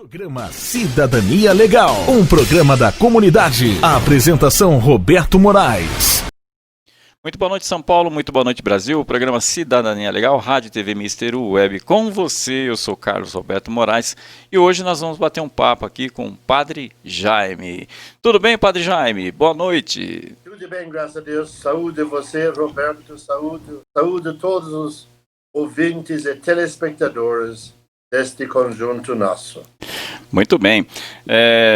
Programa Cidadania Legal, um programa da comunidade. A apresentação Roberto Moraes. Muito boa noite, São Paulo, muito boa noite, Brasil. O programa Cidadania Legal, Rádio TV Mister Web com você. Eu sou Carlos Roberto Moraes e hoje nós vamos bater um papo aqui com o Padre Jaime. Tudo bem, Padre Jaime? Boa noite. Tudo bem, graças a Deus. Saúde você, Roberto. Saúde todos os ouvintes e telespectadores deste conjunto nosso. Muito bem.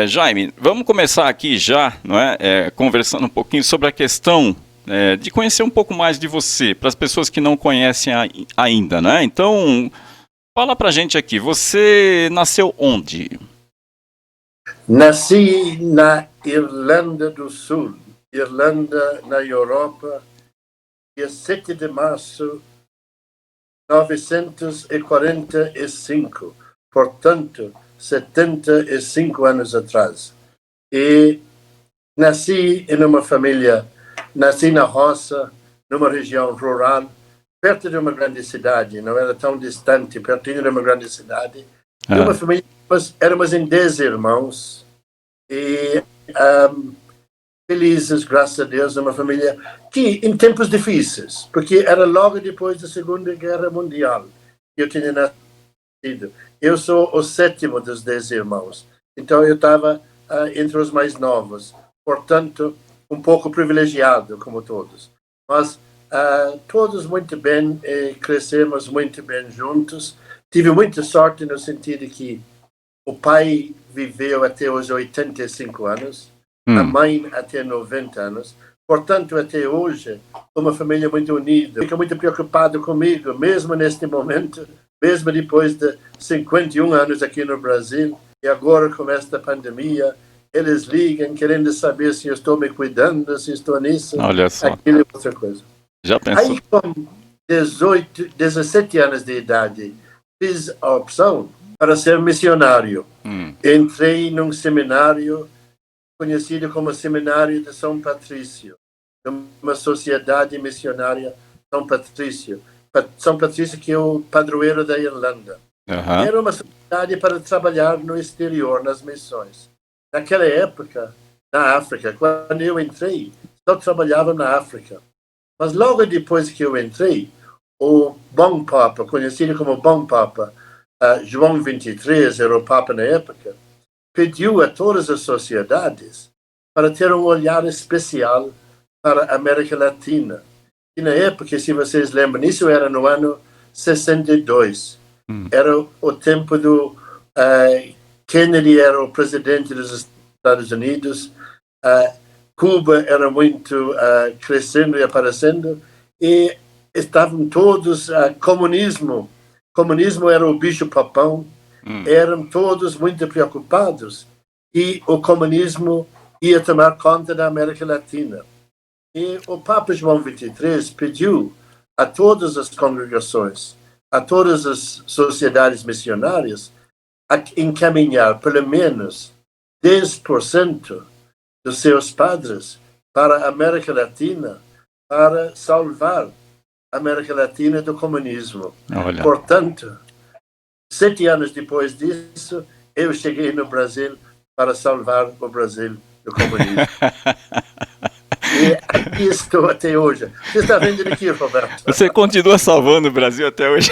Jaime, vamos começar aqui já, não é? Conversando um pouquinho sobre a questão de conhecer um pouco mais de você, para as pessoas que não conhecem ainda, né? Então, fala pra gente aqui, você nasceu onde? Nasci na Irlanda do Sul, Irlanda, na Europa, dia 7 de março de 1945, portanto, 75 anos atrás. E nasci em uma família. Nasci na roça, numa região rural, perto de uma grande cidade, não era tão distante, pertinho de uma grande cidade. De uma família, éramos em 10 irmãos e felizes, graças a Deus, uma família que, em tempos difíceis, porque era logo depois da Segunda Guerra Mundial que eu tinha nascido. Eu sou o sétimo dos 10 irmãos, então eu estava entre os mais novos, portanto, um pouco privilegiado, como todos. Mas todos muito bem, crescemos muito bem juntos. Tive muita sorte no sentido que o pai viveu até os 85 anos, a mãe até 90 anos. Portanto, até hoje, uma família muito unida. Fica muito preocupado comigo, mesmo neste momento, mesmo depois de 51 anos aqui no Brasil, e agora com esta pandemia, eles ligam querendo saber se eu estou me cuidando, se estou nisso, aquilo e outra coisa. Já pensou? Aí, com 17 anos de idade, fiz a opção para ser missionário. Entrei num seminário conhecido como Seminário de São Patrício, uma sociedade missionária São Patrício. São Patrício, que é o padroeiro da Irlanda. Era uma sociedade para trabalhar no exterior, nas missões. Naquela época, na África, quando eu entrei, só trabalhava na África. Mas logo depois que eu entrei, o Bom Papa, conhecido como Bom Papa, João XXIII, era o Papa na época, pediu a todas as sociedades para ter um olhar especial para a América Latina. E na época, se vocês lembram, isso era no ano 62. Era o tempo do... Kennedy era o presidente dos Estados Unidos, Cuba era muito crescendo e aparecendo, e estavam todos, comunismo era o bicho-papão, eram todos muito preocupados, e o comunismo ia tomar conta da América Latina. E o Papa João XXIII pediu a todas as congregações, a todas as sociedades missionárias, a encaminhar pelo menos 10% dos seus padres para a América Latina, para salvar a América Latina do comunismo. Olha. Portanto, 7 anos depois disso, eu cheguei no Brasil para salvar o Brasil do comunismo. E aqui estou até hoje. Você está vendo aqui, Roberto? Você continua salvando o Brasil até hoje?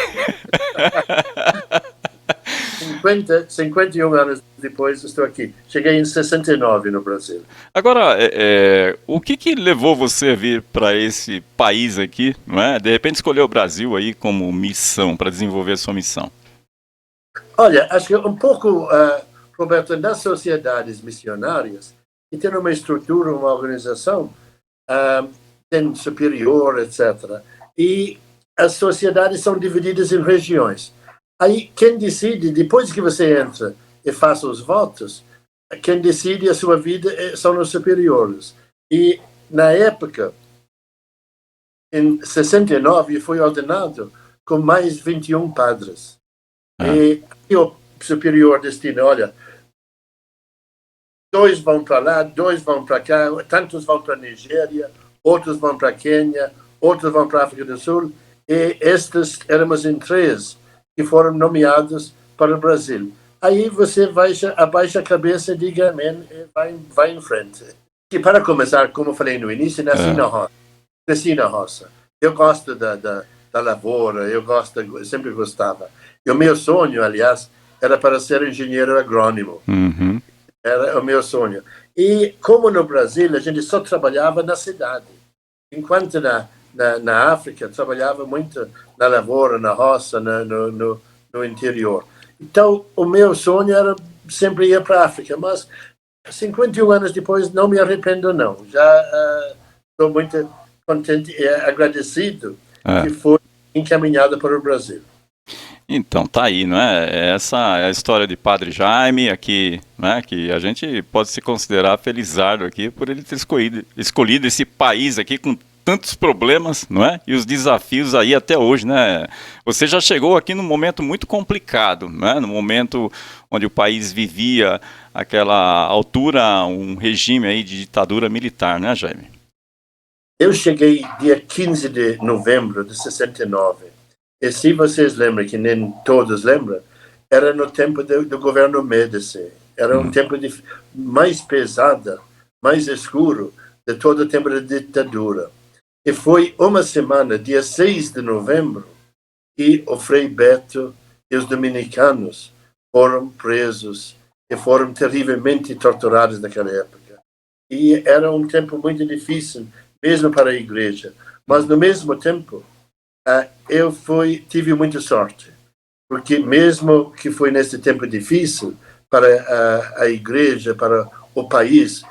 51 anos depois estou aqui. Cheguei em 69 no Brasil. Agora, o que levou você a vir para esse país aqui, não é? De repente escolheu o Brasil aí como missão, para desenvolver a sua missão. Olha, acho que um pouco, Roberto, nas sociedades missionárias, que tem uma estrutura, uma organização, tem superior, etc. E as sociedades são divididas em regiões. Aí, quem decide, depois que você entra e faça os votos, quem decide a sua vida são os superiores. E, na época, em 69, fui ordenado com mais 21 padres. E o superior destina, olha, 2 vão para lá, 2 vão para cá, tantos vão para a Nigéria, outros vão para a Quênia, outros vão para a África do Sul, e estes éramos em 3 que foram nomeados para o Brasil. aí você abaixa a cabeça, diga amém e vai em frente. E para começar, como eu falei no início, cresci na roça. Eu gosto da lavoura, sempre gostava. E o meu sonho, aliás, era para ser engenheiro agrônomo. Uhum. Era o meu sonho. E como no Brasil, a gente só trabalhava na cidade. Enquanto na África, trabalhava muito na lavoura, na roça, no interior. Então, o meu sonho era sempre ir para a África, mas 51 anos depois não me arrependo, não. Já estou muito contente e agradecido que foi encaminhado para o Brasil. Então, tá aí, não é? Essa é a história de Padre Jaime aqui, né? Que a gente pode se considerar felizardo aqui por ele ter escolhido esse país aqui com tantos problemas, não é? E os desafios aí até hoje, né? Você já chegou aqui num momento muito complicado, né? No momento onde o país vivia aquela altura, um regime aí de ditadura militar, né, Jaime? Eu cheguei dia 15 de novembro de 69. E se vocês lembram, que nem todos lembram, era no tempo do governo Médici. Era um tempo mais pesado, mais escuro de todo o tempo da ditadura. E foi uma semana, dia 6 de novembro, que o Frei Beto e os dominicanos foram presos e foram terrivelmente torturados naquela época. E era um tempo muito difícil, mesmo para a igreja. Mas, no mesmo tempo, eu tive muita sorte, porque mesmo que foi nesse tempo difícil para a igreja, para o país,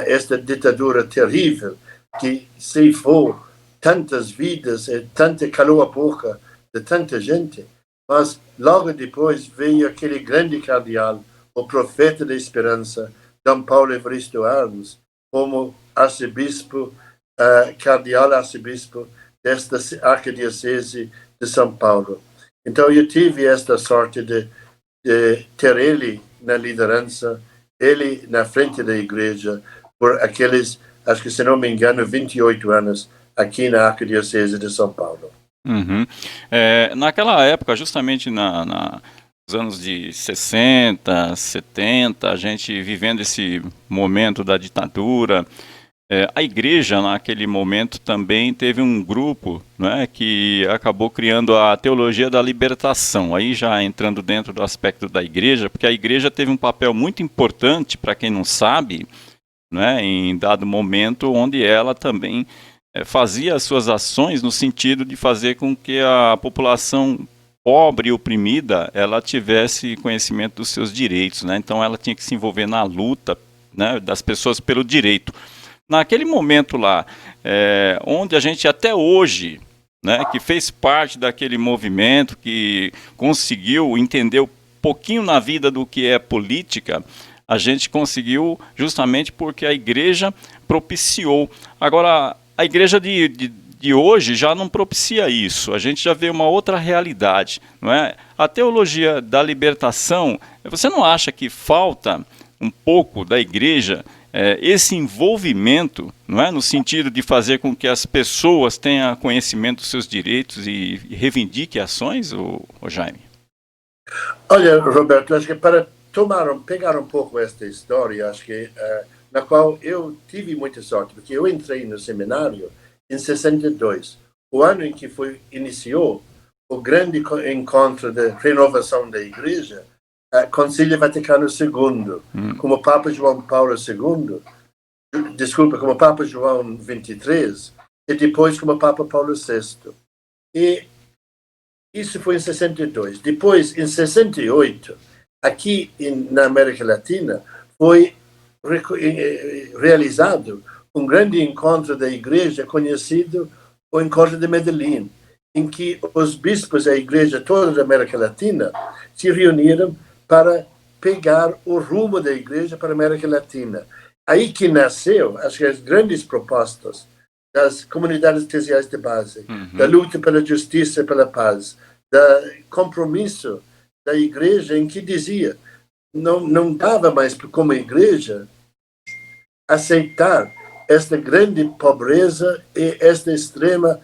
esta ditadura terrível que ceifou tantas vidas e calou a boca de tanta gente, mas logo depois veio aquele grande cardeal, o profeta da esperança, Dom Paulo Evaristo Arns, como arcebispo, cardeal arcebispo desta arquidiocese de São Paulo. Então eu tive esta sorte de ter ele na liderança, ele na frente da igreja, por aqueles, acho que se não me engano, 28 anos aqui na arquidiocese de São Paulo. Uhum. Naquela época, justamente nos anos de 60, 70, a gente vivendo esse momento da ditadura, a igreja, naquele momento, também teve um grupo, né, que acabou criando a teologia da libertação, aí já entrando dentro do aspecto da igreja, porque a igreja teve um papel muito importante, para quem não sabe, né, em dado momento, onde ela também fazia as suas ações no sentido de fazer com que a população pobre e oprimida, ela tivesse conhecimento dos seus direitos, né? Então ela tinha que se envolver na luta, né, das pessoas pelo direito. Naquele momento lá, onde a gente até hoje, né, que fez parte daquele movimento, que conseguiu entender um pouquinho na vida do que é política, a gente conseguiu justamente porque a igreja propiciou. Agora, a igreja de hoje já não propicia isso, a gente já vê uma outra realidade, não é? A teologia da libertação, você não acha que falta um pouco da igreja esse envolvimento, não é? No sentido de fazer com que as pessoas tenham conhecimento dos seus direitos e reivindiquem ações, Jaime? Olha, Roberto, acho que para pegar um pouco esta história, acho que na qual eu tive muita sorte, porque eu entrei no seminário em 62, o ano em que iniciou o grande encontro de renovação da igreja, Concílio Vaticano II, como Papa João Paulo II, como Papa João XXIII, e depois como Papa Paulo VI. E isso foi em 62. Depois, em 68, aqui na América Latina, foi realizado um grande encontro da igreja conhecido o Encontro de Medellín, em que os bispos da igreja toda da América Latina se reuniram para pegar o rumo da igreja para a América Latina. Aí que nasceu as grandes propostas das comunidades eclesiais de base, da luta pela justiça e pela paz, do compromisso da igreja, em que dizia não dava mais como igreja aceitar esta grande pobreza e esta extrema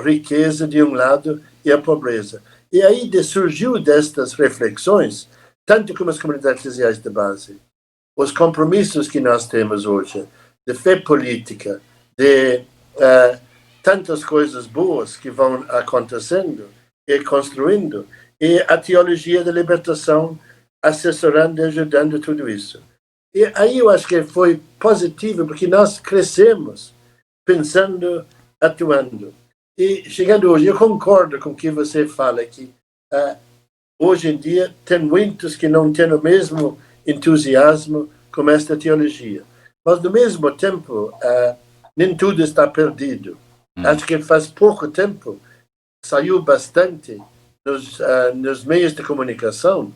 riqueza de um lado e a pobreza. E aí surgiu destas reflexões tanto como as comunidades eclesiais de base, os compromissos que nós temos hoje, de fé política, de tantas coisas boas que vão acontecendo e construindo, e a teologia da libertação assessorando e ajudando tudo isso. E aí eu acho que foi positivo, porque nós crescemos pensando, atuando. E chegando hoje, eu concordo com o que você fala, que hoje em dia tem muitos que não têm o mesmo entusiasmo com esta teologia. Mas, no mesmo tempo, nem tudo está perdido. Acho que faz pouco tempo saiu bastante nos meios de comunicação,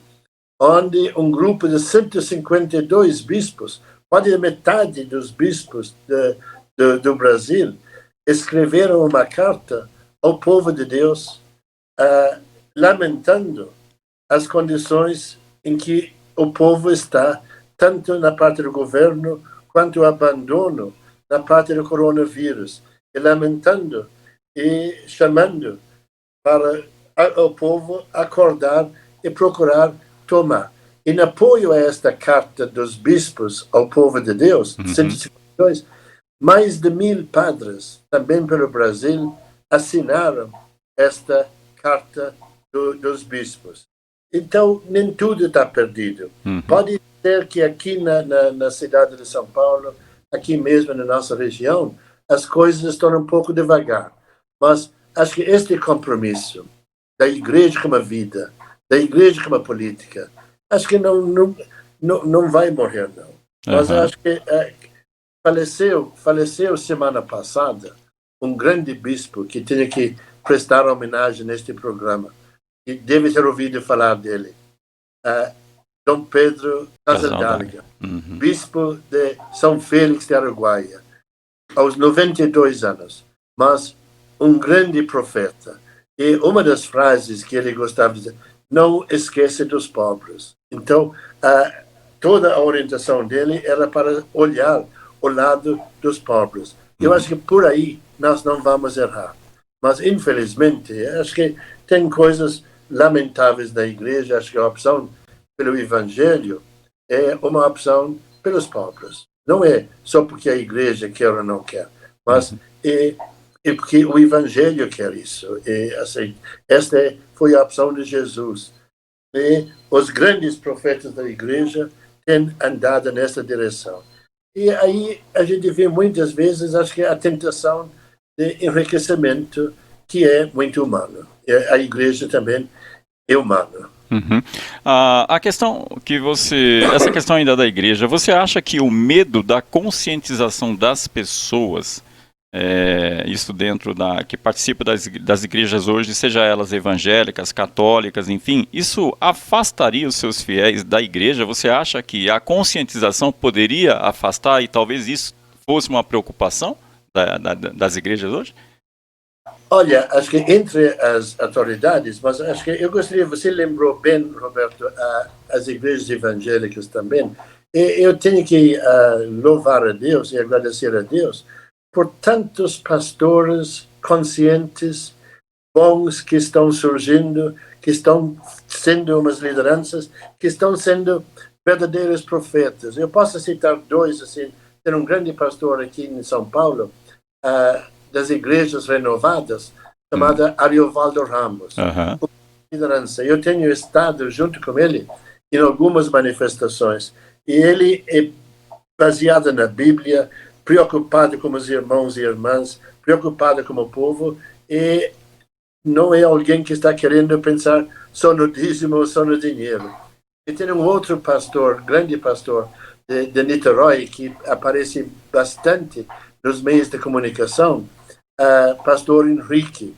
onde um grupo de 152 bispos, quase a metade dos bispos do Brasil, escreveram uma carta ao povo de Deus, lamentando as condições em que o povo está, tanto na parte do governo quanto o abandono na parte do coronavírus, e lamentando e chamando para o povo acordar e procurar tomar. Em apoio a esta carta dos bispos ao povo de Deus, 152, mais de 1000 padres, também pelo Brasil, assinaram esta carta dos bispos. Então, nem tudo está perdido. Pode ser que aqui na cidade de São Paulo, aqui mesmo na nossa região, as coisas estão um pouco devagar. Mas acho que este compromisso da igreja como vida, da igreja como política, acho que não vai morrer, não. Mas acho que faleceu semana passada um grande bispo que tinha que prestar homenagem neste programa. E deve ter ouvido falar dele. Dom Pedro Casaldáliga, bispo de São Félix de Araguaia, aos 92 anos, mas um grande profeta. E uma das frases que ele gostava de dizer, não esqueça dos pobres. Então, toda a orientação dele era para olhar o lado dos pobres. Eu acho que por aí nós não vamos errar. Mas, infelizmente, acho que tem coisas lamentáveis da igreja. Acho que a opção pelo evangelho é uma opção pelos pobres. Não é só porque a igreja quer ou não quer, mas é porque o evangelho quer isso. E, assim, esta foi a opção de Jesus. E os grandes profetas da igreja têm andado nessa direção. E aí a gente vê muitas vezes, acho que a tentação de enriquecimento, que é muito humano. E a igreja também é humana. A questão essa questão ainda da igreja, você acha que o medo da conscientização das pessoas, isso dentro que participa das igrejas hoje, seja elas evangélicas, católicas, enfim, isso afastaria os seus fiéis da igreja? Você acha que a conscientização poderia afastar e talvez isso fosse uma preocupação das igrejas hoje? Olha, acho que entre as autoridades, mas acho que eu gostaria, você lembrou bem, Roberto, as igrejas evangélicas também. E eu tenho que louvar a Deus e agradecer a Deus por tantos pastores conscientes, bons, que estão surgindo, que estão sendo umas lideranças, que estão sendo verdadeiros profetas. Eu posso citar dois, assim, tem um grande pastor aqui em São Paulo, das igrejas renovadas, chamada Ariovaldo Ramos. Liderança. Eu tenho estado junto com ele em algumas manifestações, e ele é baseado na Bíblia, preocupado com os irmãos e irmãs, preocupado com o povo, e não é alguém que está querendo pensar só no dízimo ou só no dinheiro. E tem um outro pastor, grande pastor de Niterói, que aparece bastante nos meios de comunicação, pastor Henrique,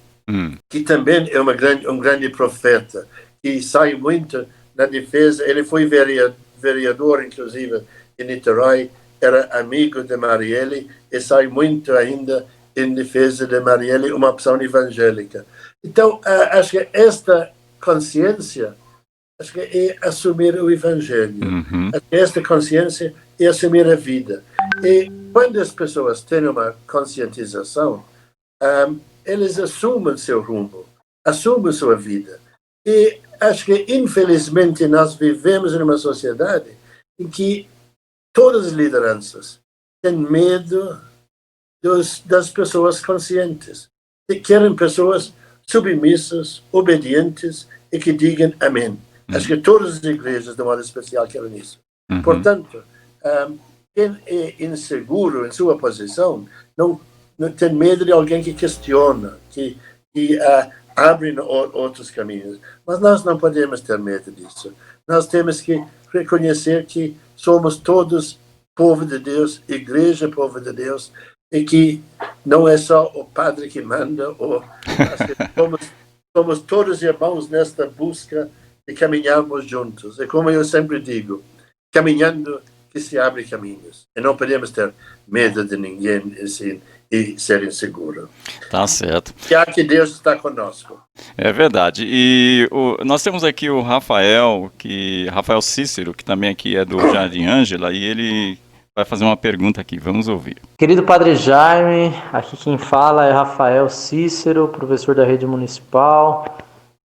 que também é um grande profeta, que sai muito na defesa. Ele foi vereador, inclusive, em Niterói, era amigo de Marielle e sai muito ainda em defesa de Marielle, uma opção evangélica. Então, acho que esta consciência, acho que é assumir o evangelho. Acho que esta consciência é assumir a vida. E quando as pessoas têm uma conscientização, eles assumem seu rumo, assumem sua vida. E acho que, infelizmente, nós vivemos numa sociedade em que todas as lideranças têm medo das pessoas conscientes. E querem pessoas submissas, obedientes e que digam amém. Acho que todas as igrejas, de modo especial, querem isso. Portanto, quem é inseguro em sua posição não tem medo de alguém que questiona, que abre outros caminhos. Mas nós não podemos ter medo disso. Nós temos que reconhecer que somos todos povo de Deus, igreja povo de Deus, e que não é só o padre que manda, somos todos irmãos nesta busca de caminharmos juntos. E como eu sempre digo, caminhando que se abre caminhos. E não podemos ter medo de ninguém assim, e ser inseguro. Tá certo. Já que Deus está conosco. É verdade. E nós temos aqui o Rafael Cícero, que também aqui é do Jardim Ângela, e ele vai fazer uma pergunta aqui. Vamos ouvir. Querido Padre Jaime, aqui quem fala é Rafael Cícero, professor da Rede Municipal,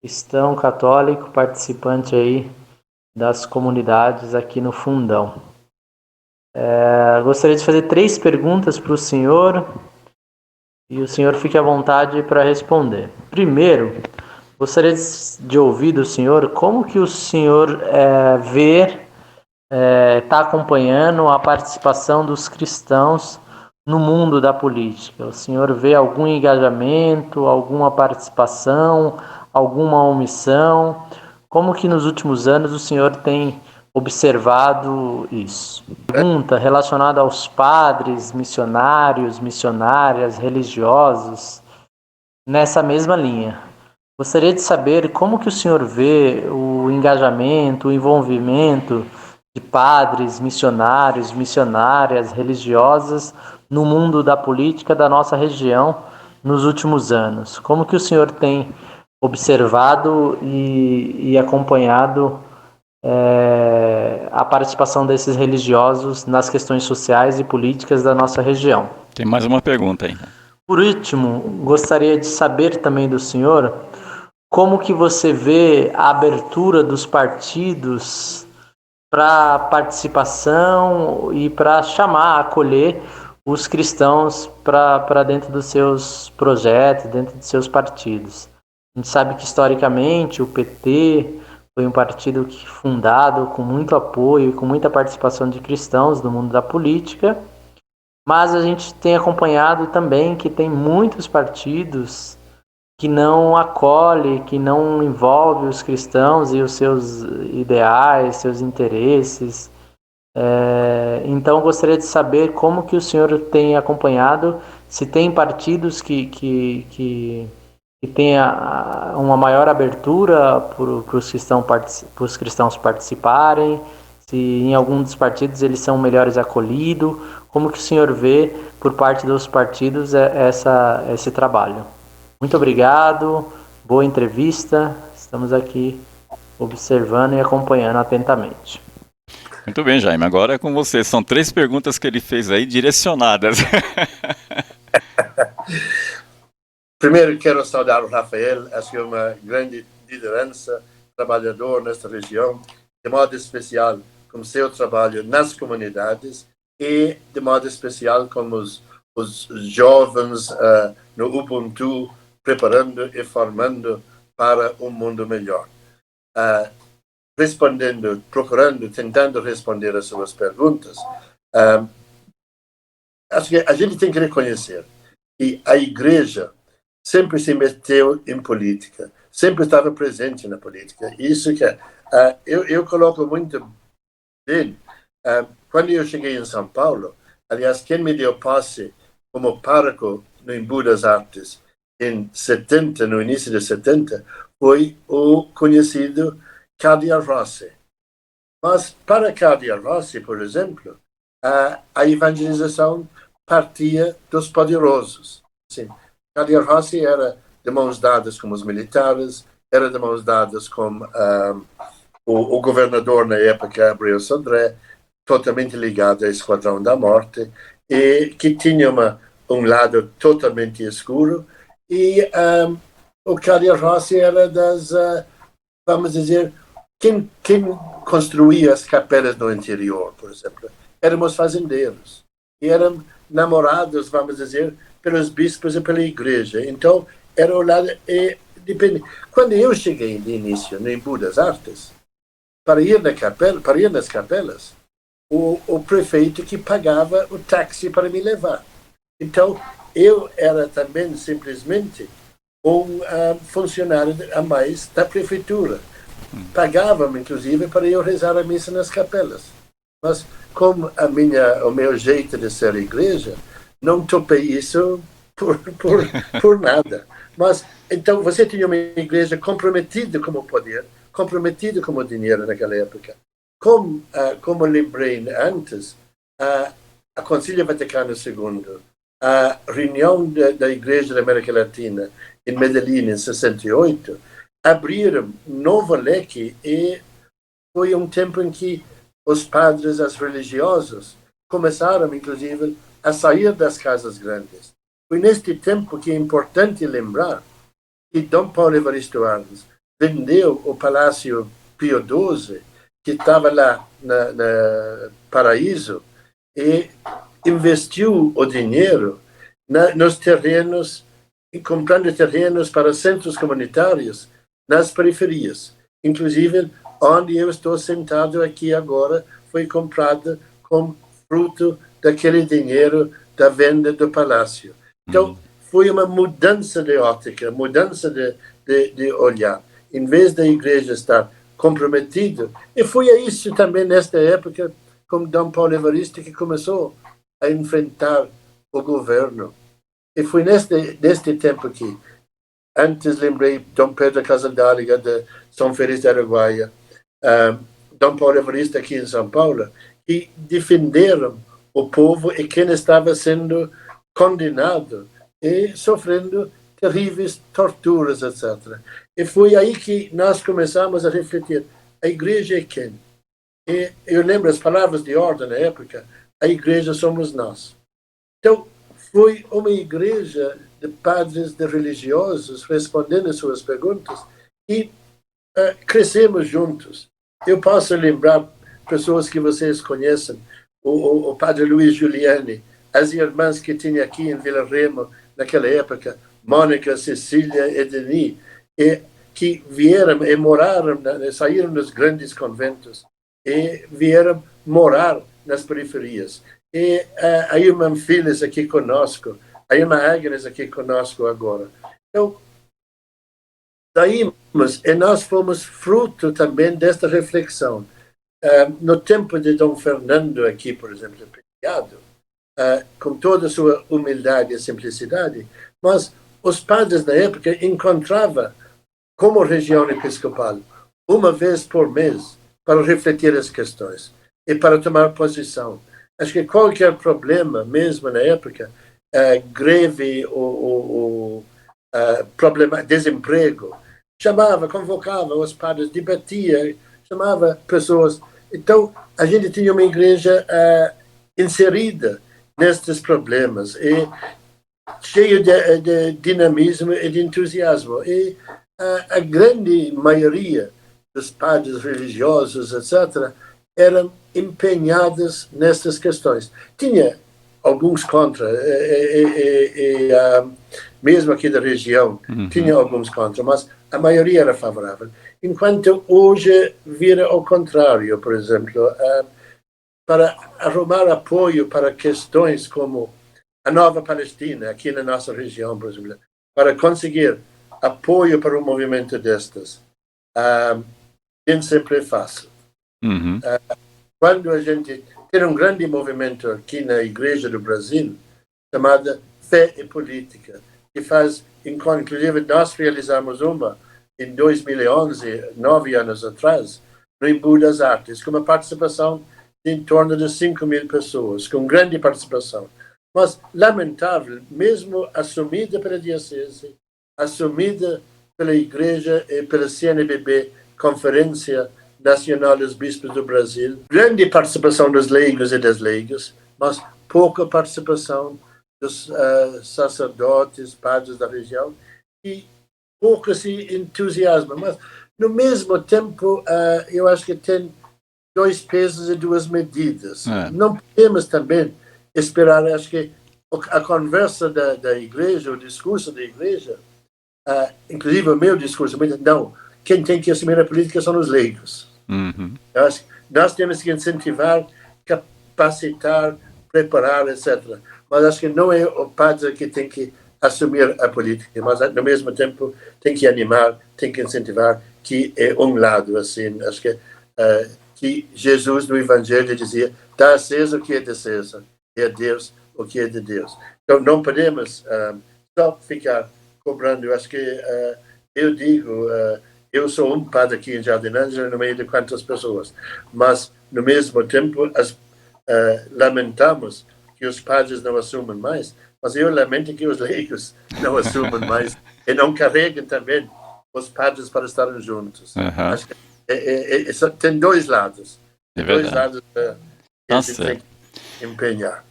cristão católico, participante aí das comunidades aqui no Fundão. Gostaria de fazer 3 perguntas para o senhor e o senhor fique à vontade para responder. Primeiro, gostaria de ouvir do senhor como que o senhor está acompanhando a participação dos cristãos no mundo da política. O senhor vê algum engajamento, alguma participação, alguma omissão? Como que nos últimos anos o senhor tem observado isso? Pergunta relacionada aos padres, missionários, missionárias, religiosos, nessa mesma linha. Gostaria de saber como que o senhor vê o engajamento, o envolvimento de padres, missionários, missionárias, religiosas no mundo da política da nossa região nos últimos anos. Como que o senhor tem observado e acompanhado a participação desses religiosos nas questões sociais e políticas da nossa região? Tem mais uma pergunta aí. Por último, gostaria de saber também do senhor como que você vê a abertura dos partidos para participação e para acolher os cristãos para dentro dos seus projetos, dentro de seus partidos. A gente sabe que historicamente o PT foi um partido fundado com muito apoio e com muita participação de cristãos no mundo da política, mas a gente tem acompanhado também que tem muitos partidos que não acolhem, que não envolvem os cristãos e os seus ideais, seus interesses. Então, gostaria de saber como que o senhor tem acompanhado, se tem partidos que tenha uma maior abertura para os cristãos participarem, se em algum dos partidos eles são melhores acolhidos, como que o senhor vê por parte dos partidos esse trabalho? Muito obrigado, boa entrevista, estamos aqui observando e acompanhando atentamente. Muito bem, Jaime, agora é com você. São 3 perguntas que ele fez aí direcionadas. Primeiro, quero saudar o Rafael, acho que é uma grande liderança, trabalhador nesta região, de modo especial com seu trabalho nas comunidades e de modo especial com os jovens no Ubuntu, preparando e formando para um mundo melhor. Respondendo, tentando responder às suas perguntas, acho que a gente tem que reconhecer que a igreja sempre se meteu em política, sempre estava presente na política. Isso que eu coloco muito bem. Quando eu cheguei em São Paulo, aliás, quem me deu passe como pároco no Embu das Artes em 70, no início de 70, foi o conhecido Cardeal Rossi. Mas para Cardeal Rossi, por exemplo, a evangelização partia dos poderosos. Assim, Cardeal Rossi era de mãos dadas com os militares, era de mãos dadas com o governador na época, Gabriel Sodré, totalmente ligado ao Esquadrão da Morte, e que tinha um lado totalmente escuro, e o Cardeal Rossi era das vamos dizer, quem construía as capelas no interior, por exemplo, éramos fazendeiros. E eram namorados, vamos dizer, pelos bispos e pela igreja. Então, era o lado... depende. Quando eu cheguei de início no Embu das Artes, para ir nas capelas, o prefeito que pagava o táxi para me levar. Então, eu era também simplesmente um funcionário a mais da prefeitura. Pagavam, inclusive, para eu rezar a missa nas capelas. Mas, como o meu jeito de ser igreja, não topei isso por nada. Mas, então, você tinha uma igreja comprometida com o poder, comprometida com o dinheiro naquela época. Como lembrei antes, a Concílio Vaticano II, a reunião da Igreja da América Latina em Medellín, em 68, abriram um novo leque e foi um tempo em que os padres, os religiosos, começaram, inclusive, a sair das casas grandes. Foi neste tempo que é importante lembrar que Dom Paulo Evaristo Arnes vendeu o Palácio Pio XII, que estava lá na Paraíso, e investiu o dinheiro nos terrenos, comprando terrenos para centros comunitários nas periferias. Inclusive, onde eu estou sentado aqui agora, foi comprado com fruto daquele dinheiro da venda do palácio. Então, foi uma mudança de ótica, mudança de olhar. Em vez da igreja estar comprometida, e foi isso também nesta época, como Dom Paulo Evaristo, que começou a enfrentar o governo. E foi neste tempo que, antes lembrei Dom Pedro Casaldáliga de São Félix de Araguaia, Dom Paulo Evaristo aqui em São Paulo, que defenderam o povo e quem estava sendo condenado e sofrendo terríveis torturas, etc. E foi aí que nós começamos a refletir, a igreja é quem? E eu lembro as palavras de ordem na época, a igreja somos nós. Então, foi uma igreja de padres, de religiosos, respondendo às suas perguntas, e crescemos juntos. Eu posso lembrar pessoas que vocês conhecem, o padre Luiz Giuliani, as irmãs que tinha aqui em Vila Remo, naquela época, Mônica, Cecília e Denis, e que vieram e moraram, saíram dos grandes conventos e vieram morar nas periferias. E a irmã Phyllis aqui conosco, a irmã Agnes aqui conosco agora. Então, saímos e nós fomos fruto também desta reflexão. No tempo de Dom Fernando aqui, por exemplo, com toda a sua humildade e simplicidade, mas os padres da época encontravam, como região episcopal, uma vez por mês, para refletir as questões e para tomar posição. Acho que qualquer problema, mesmo na época, greve ou problema, desemprego, convocava os padres, debatia, chamava pessoas. Então, a gente tinha uma igreja inserida nestes problemas e cheio de dinamismo e de entusiasmo. E a grande maioria dos padres religiosos, etc., eram empenhados nestas questões. Tinha alguns contra, mesmo aqui da região, tinha alguns contra, mas a maioria era favorável. Enquanto hoje vira ao contrário, por exemplo, para arrumar apoio para questões como a Nova Palestina, aqui na nossa região, por exemplo, para conseguir apoio para um movimento destas, nem sempre é fácil. Quando a gente tem um grande movimento aqui na Igreja do Brasil, chamada Fé e Política, que faz, inclusive nós realizamos uma em 2011, 9 anos atrás, no Embu das Artes, com uma participação de em torno de 5.000 pessoas, com grande participação. Mas, lamentável, mesmo assumida pela Diocese, assumida pela Igreja e pela CNBB, Conferência Nacional dos Bispos do Brasil, grande participação dos leigos e das leigas, mas pouca participação dos sacerdotes, padres da região, e pouco se entusiasma. Mas no mesmo tempo, eu acho que tem dois pesos e duas medidas. Não podemos também esperar, acho que a conversa da igreja, o discurso da igreja, inclusive o meu discurso, não, quem tem que assumir a política são os leigos. Eu acho que nós temos que incentivar, capacitar, preparar, etc. Mas acho que não é o padre que tem que assumir a política, mas ao mesmo tempo tem que animar, tem que incentivar, que é um lado, assim, acho que Jesus no Evangelho dizia, dá a César o que é de César, e a Deus o que é de Deus. Então não podemos só ficar cobrando. Eu acho que eu digo, eu sou um padre aqui em Jardim Ângela no meio de quantas pessoas, mas no mesmo tempo lamentamos que os padres não assumem mais, mas eu lamento que os leigos não assumem mais e não carreguem também os padres para estarem juntos. Acho que tem dois lados. Dois lados que a gente tem que empenhar.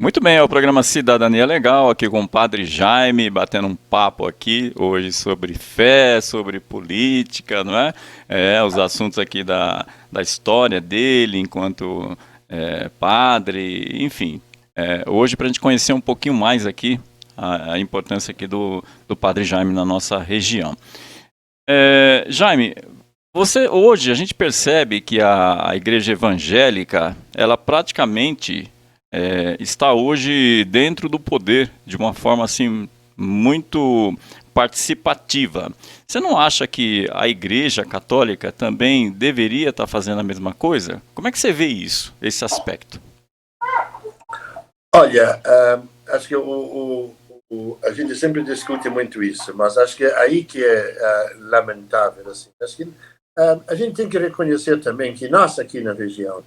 Muito bem, é o programa Cidadania Legal, aqui com o Padre Jaime, batendo um papo aqui hoje sobre fé, sobre política, não é? Os assuntos aqui da história dele enquanto padre, enfim. Hoje, para a gente conhecer um pouquinho mais aqui a importância aqui do Padre Jaime na nossa região. Jaime, hoje a gente percebe que a igreja evangélica, ela praticamente está hoje dentro do poder de uma forma assim muito participativa. Você não acha que a igreja católica também deveria estar fazendo a mesma coisa? Como é que você vê isso, esse aspecto? Olha, acho que a gente sempre discute muito isso, mas acho que aí que é lamentável. Assim. Acho que a gente tem que reconhecer também que nós aqui na região,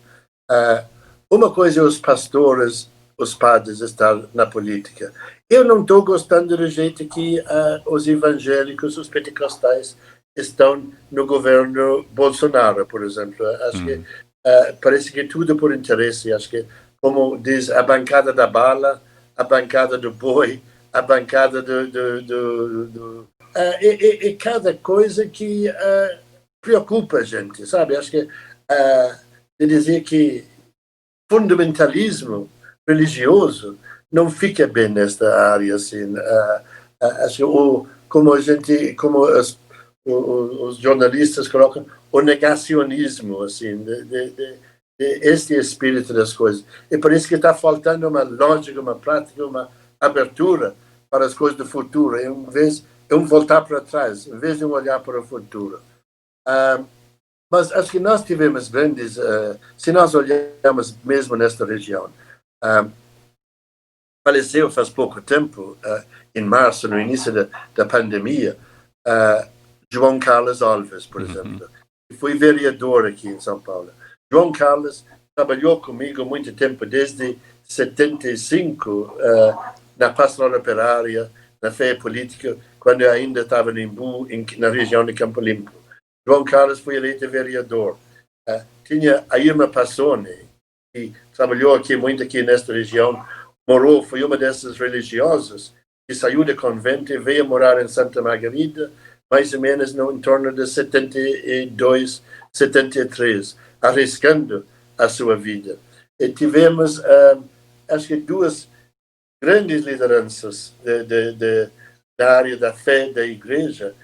uma coisa é os pastores, os padres estar na política. Eu não estou gostando do jeito que os evangélicos, os pentecostais, estão no governo Bolsonaro, por exemplo. Acho que parece que tudo por interesse. Acho que, como diz, a bancada da bala, a bancada do boi, a bancada e cada coisa que preocupa a gente, sabe? Acho que de dizer que fundamentalismo religioso não fica bem nesta área, assim. Acho como os jornalistas colocam, o negacionismo, assim, este espírito das coisas. E parece que está faltando uma lógica, uma prática, uma abertura para as coisas do futuro, em vez de voltar para trás, em vez de olhar para o futuro. Mas acho que nós tivemos grandes, se nós olharmos mesmo nesta região, faleceu faz pouco tempo, em março, no início da pandemia, João Carlos Alves, por exemplo, que foi vereador aqui em São Paulo. João Carlos trabalhou comigo muito tempo, desde 75, na pastoral operária, na fé política, quando eu ainda estava em Imbu, na região de Campo Limpo. João Carlos foi eleito vereador. Tinha a Irma Passoni, que trabalhou muito aqui nesta região, foi uma dessas religiosas que saiu do convento e veio morar em Santa Margarida, mais ou menos em torno de 72, 73, arriscando a sua vida. E tivemos, acho que, duas grandes lideranças da área da fé da igreja,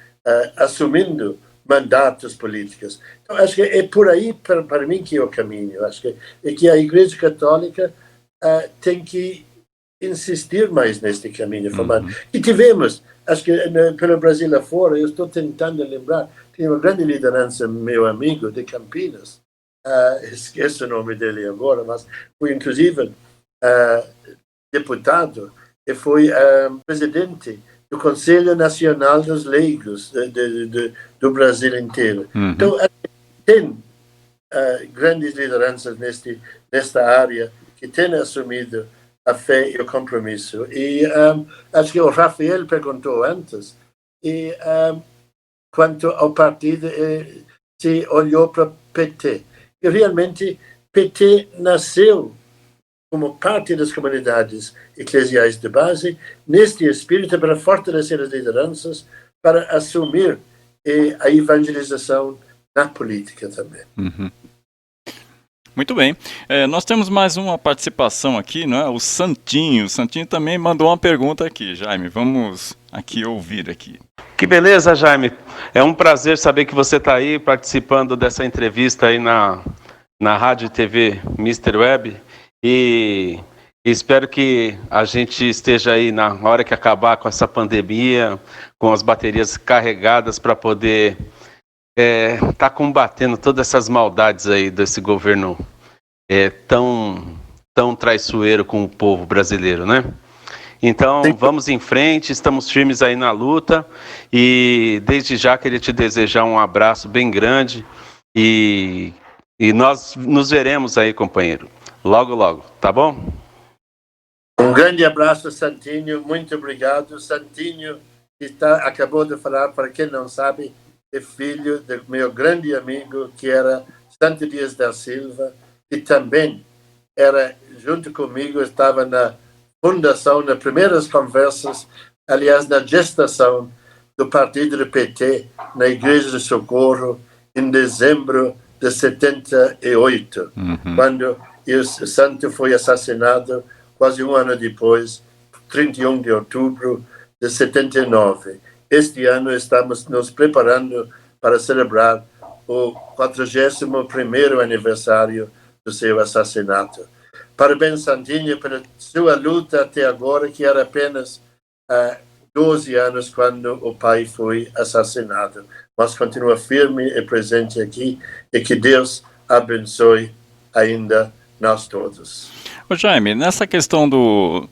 assumindo mandatos políticos. Então, acho que é por aí, para mim, que é o caminho. Acho que a Igreja Católica tem que insistir mais neste caminho. E tivemos, acho que pelo Brasil afora, eu estou tentando lembrar, tinha uma grande liderança, meu amigo de Campinas, esqueço o nome dele agora, mas foi inclusive deputado e foi presidente do Conselho Nacional dos Leigos do Brasil inteiro. Então, tem grandes lideranças nesta área que têm assumido a fé e o compromisso. E acho que o Rafael perguntou antes, e quanto ao partido, se olhou para o PT. E realmente, PT nasceu como parte das comunidades eclesiais de base, neste espírito para fortalecer as lideranças, para assumir e a evangelização na política também. Uhum. Muito bem. Nós temos mais uma participação aqui, não é? O Santinho. O Santinho também mandou uma pergunta aqui, Jaime. Vamos aqui ouvir aqui. Que beleza, Jaime. É um prazer saber que você está aí participando dessa entrevista aí na Rádio e TV Mr. Web. E espero que a gente esteja aí na hora que acabar com essa pandemia, com as baterias carregadas para poder tá combatendo todas essas maldades aí desse governo tão traiçoeiro com o povo brasileiro, né? Então, vamos em frente, estamos firmes aí na luta e desde já queria te desejar um abraço bem grande e nós nos veremos aí, companheiro, logo, logo, tá bom? Um grande abraço, Santinho, muito obrigado. Santinho acabou de falar, para quem não sabe, é filho do meu grande amigo, que era Santo Dias da Silva, que também era, junto comigo, estava na fundação, nas primeiras conversas, aliás, na gestação do partido do PT, na Igreja de Socorro, em dezembro de 78, quando o santo foi assassinado quase um ano depois, 31 de outubro de 79. Este ano estamos nos preparando para celebrar o 41º aniversário do seu assassinato. Parabéns, Santinho, pela sua luta até agora, que era apenas 12 anos quando o pai foi assassinado. Mas continua firme e presente aqui, e que Deus abençoe ainda nós todos. Ô Jaime, nessa questão do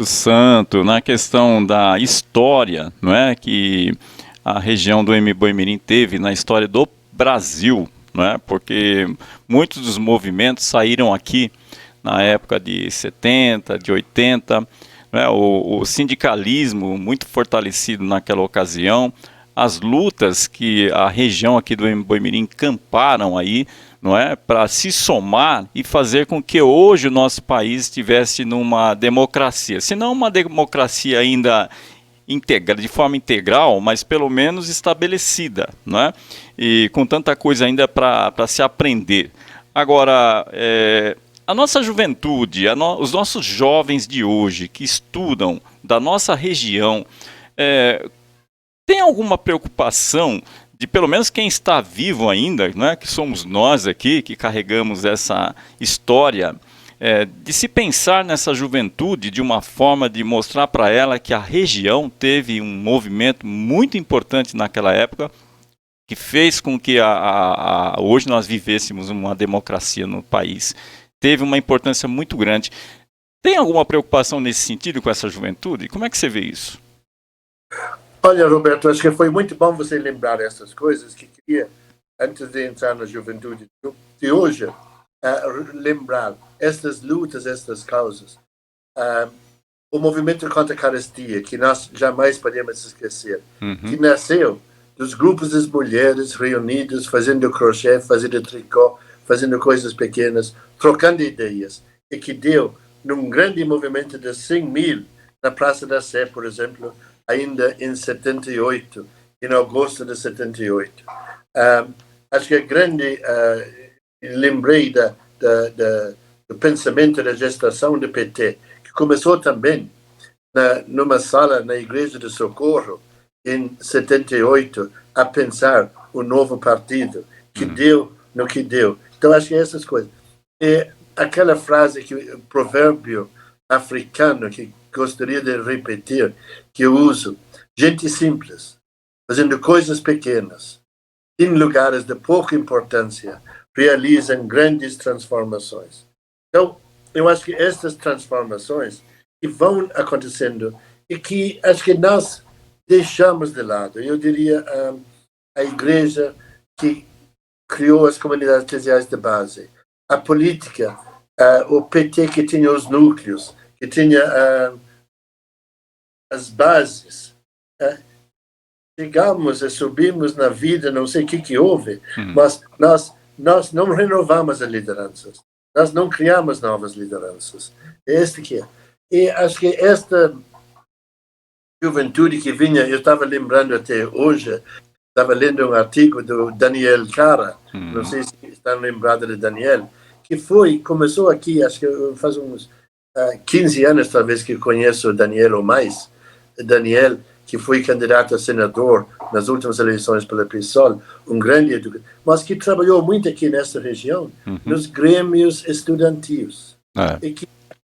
santo, na questão da história, não é, que a região do Boi-mirim teve na história do Brasil, não é, porque muitos dos movimentos saíram aqui na época de 70, de 80, não é, o sindicalismo muito fortalecido naquela ocasião, as lutas que a região aqui do Boi-mirim encamparam aí, não é, para se somar e fazer com que hoje o nosso país estivesse numa democracia, se não uma democracia ainda de forma integral, mas pelo menos estabelecida, não é? E com tanta coisa ainda para se aprender. Agora, a nossa juventude, os nossos jovens de hoje que estudam da nossa região, tem alguma preocupação de pelo menos quem está vivo ainda, né, que somos nós aqui, que carregamos essa história, de se pensar nessa juventude de uma forma de mostrar para ela que a região teve um movimento muito importante naquela época, que fez com que hoje nós vivêssemos uma democracia no país. Teve uma importância muito grande. Tem alguma preocupação nesse sentido com essa juventude? Como é que você vê isso? Olha, Roberto, acho que foi muito bom você lembrar essas coisas, que queria, antes de entrar na juventude de hoje, lembrar estas lutas, estas causas. O movimento contra a carestia, que nós jamais podemos esquecer, que nasceu dos grupos das mulheres reunidas, fazendo crochê, fazendo tricô, fazendo coisas pequenas, trocando ideias, e que deu num grande movimento de 100 mil na Praça da Sé, por exemplo, ainda em 78, em agosto de 78. Acho que a grande... lembrei do pensamento da gestação do PT, que começou também numa sala na Igreja de Socorro, em 78, a pensar o novo partido, que deu no que deu. Então, acho que essas coisas. E aquela frase, o provérbio africano, que gostaria de repetir, que eu uso: gente simples, fazendo coisas pequenas, em lugares de pouca importância, realizam grandes transformações. Então, eu acho que estas transformações que vão acontecendo e que acho que nós deixamos de lado, eu diria, a igreja que criou as comunidades eclesiais de base, a política, o PT que tinha os núcleos, que tinha as bases, chegamos e subimos na vida, não sei o que houve, mas nós não renovamos as lideranças, nós não criamos novas lideranças. Este que é. E acho que esta juventude que vinha, eu estava lembrando até hoje, estava lendo um artigo do Daniel Cara, não sei se estão lembrados de Daniel, que começou aqui, acho que faz uns 15 anos talvez que conheço o Daniel ou mais. Daniel, que foi candidato a senador nas últimas eleições pela PSOL, um grande educador, mas que trabalhou muito aqui nesta região, nos grêmios estudantis. E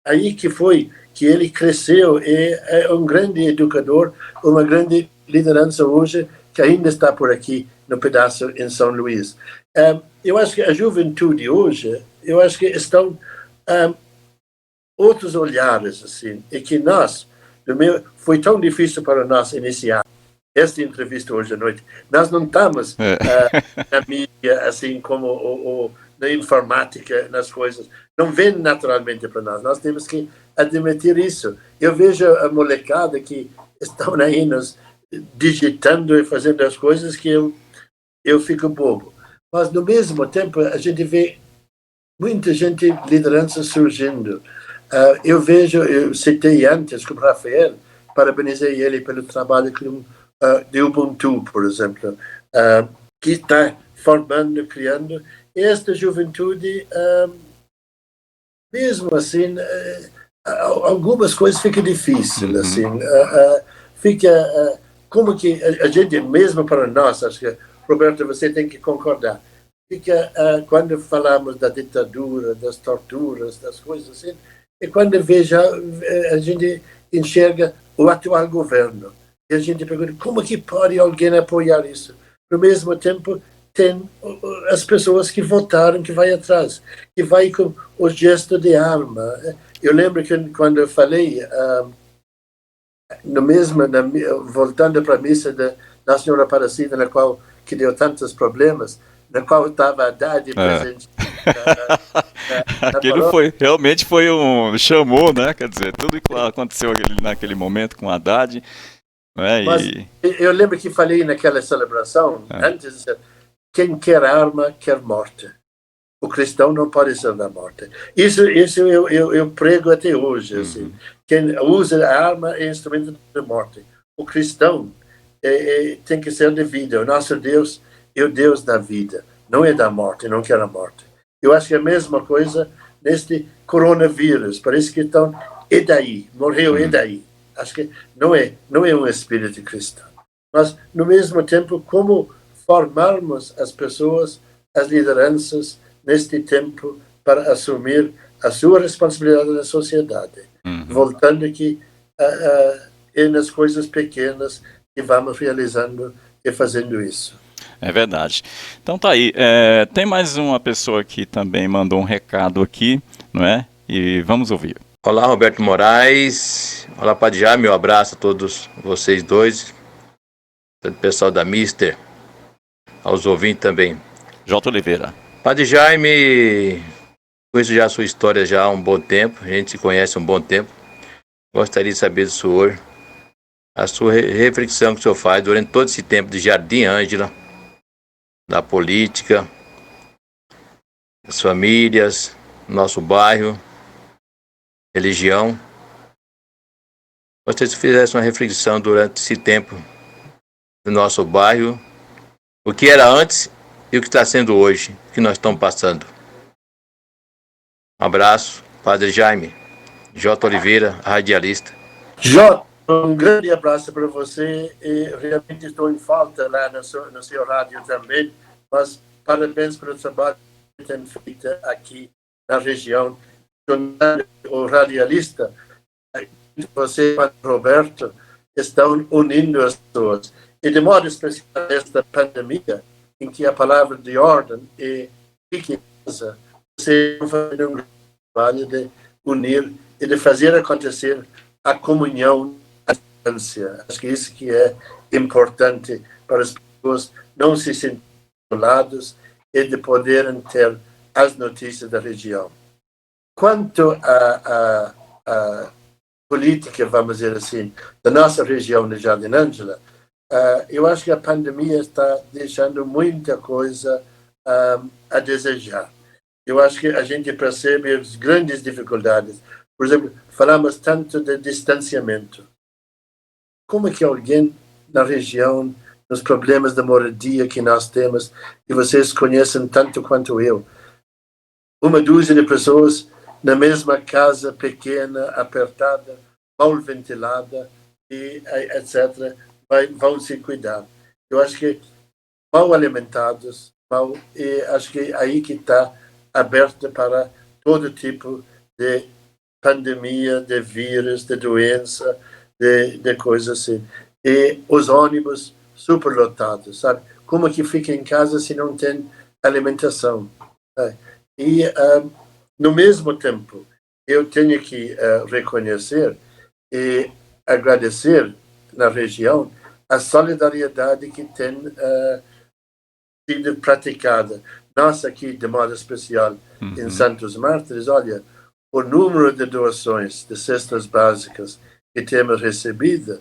aí que ele cresceu, é um grande educador, uma grande liderança hoje, que ainda está por aqui no pedaço em São Luís. Eu acho que a juventude hoje, eu acho que estão outros olhares, assim, e que foi tão difícil para nós iniciar esta entrevista hoje à noite. Nós não estamos na mídia, assim como na informática, nas coisas. Não vem naturalmente para nós. Nós temos que admitir isso. Eu vejo a molecada que estão aí nos digitando e fazendo as coisas que eu fico bobo. Mas, no mesmo tempo, a gente vê muita gente, liderança surgindo. Eu citei antes com o Rafael, parabenizei ele pelo trabalho de Ubuntu, por exemplo, que está formando, criando. Esta juventude, mesmo assim, algumas coisas ficam difíceis, assim, fica como que a gente, mesmo para nós, acho que, Roberto, você tem que concordar, fica quando falamos da ditadura, das torturas, das coisas assim, e quando a gente enxerga o atual governo, e a gente pergunta, como que pode alguém apoiar isso? Ao mesmo tempo, tem as pessoas que votaram, que vai atrás, que vai com o gesto de arma. Eu lembro que quando eu falei, voltando para a missa da Senhora Aparecida, na qual que deu tantos problemas, na qual estava a Haddad presente. Aquilo realmente foi chamou, né? Quer dizer, tudo que aconteceu naquele momento com a Haddad. Né? Mas eu lembro que falei naquela celebração, antes, quem quer arma, quer morte. O cristão não pode ser da morte. Isso eu prego até hoje. Assim. Quem usa a arma é instrumento de morte. O cristão tem que ser de vida. O nosso Deus é o Deus da vida. Não é da morte, não quer a morte. Eu acho que é a mesma coisa neste coronavírus. Parece que e daí? Morreu, e daí? Acho que não é um espírito cristão. Mas, no mesmo tempo, como formarmos as pessoas, as lideranças, neste tempo, para assumir a sua responsabilidade na sociedade. Voltando aqui nas coisas pequenas que vamos realizando e fazendo isso. É verdade. Então tá aí. Tem mais uma pessoa que também mandou um recado aqui, não é? E vamos ouvir. Olá, Roberto Moraes. Olá, Padre Jaime. Meu abraço a todos vocês dois. Todo o pessoal da Mister. Aos ouvintes também. J. Oliveira. Padre Jaime, conheço já a sua história já há um bom tempo. A gente se conhece há um bom tempo. Gostaria de saber do senhor a sua reflexão que o senhor faz durante todo esse tempo de Jardim Ângela, da política, das famílias, nosso bairro, religião. Gostaria que você fizesse uma reflexão durante esse tempo do nosso bairro, o que era antes e o que está sendo hoje, o que nós estamos passando. Um abraço, Padre Jaime. J. Oliveira, radialista. J., um grande abraço para você, e realmente estou em falta lá no seu rádio também, mas parabéns pelo trabalho que tem feito aqui na região. O radialista, você e o Roberto, estão unindo as pessoas. E de modo especial nesta pandemia, em que a palavra de ordem é fique em casa, você faz um trabalho de unir e de fazer acontecer a comunhão à distância. Acho que isso que é importante para as pessoas não se sentirem isoladas e de poderem ter as notícias da região. Quanto à política, vamos dizer assim, da nossa região de Jardim Ângela, eu acho que a pandemia está deixando muita coisa a desejar. Eu acho que a gente percebe as grandes dificuldades. Por exemplo, falamos tanto de distanciamento. Como é que alguém na região nos problemas de moradia que nós temos, e vocês conhecem tanto quanto eu. Uma dúzia de pessoas na mesma casa pequena, apertada, mal ventilada, e etc., vão se cuidar. Eu acho que mal alimentados, e acho que aí que está aberto para todo tipo de pandemia, de vírus, de doença, de coisas assim. E os ônibus superlotados, sabe? Como que fica em casa se não tem alimentação? E, no mesmo tempo, eu tenho que reconhecer e agradecer na região a solidariedade que tem sido praticada. Nós aqui, de modo especial, em Santos Mártires, olha, o número de doações de cestas básicas que temos recebido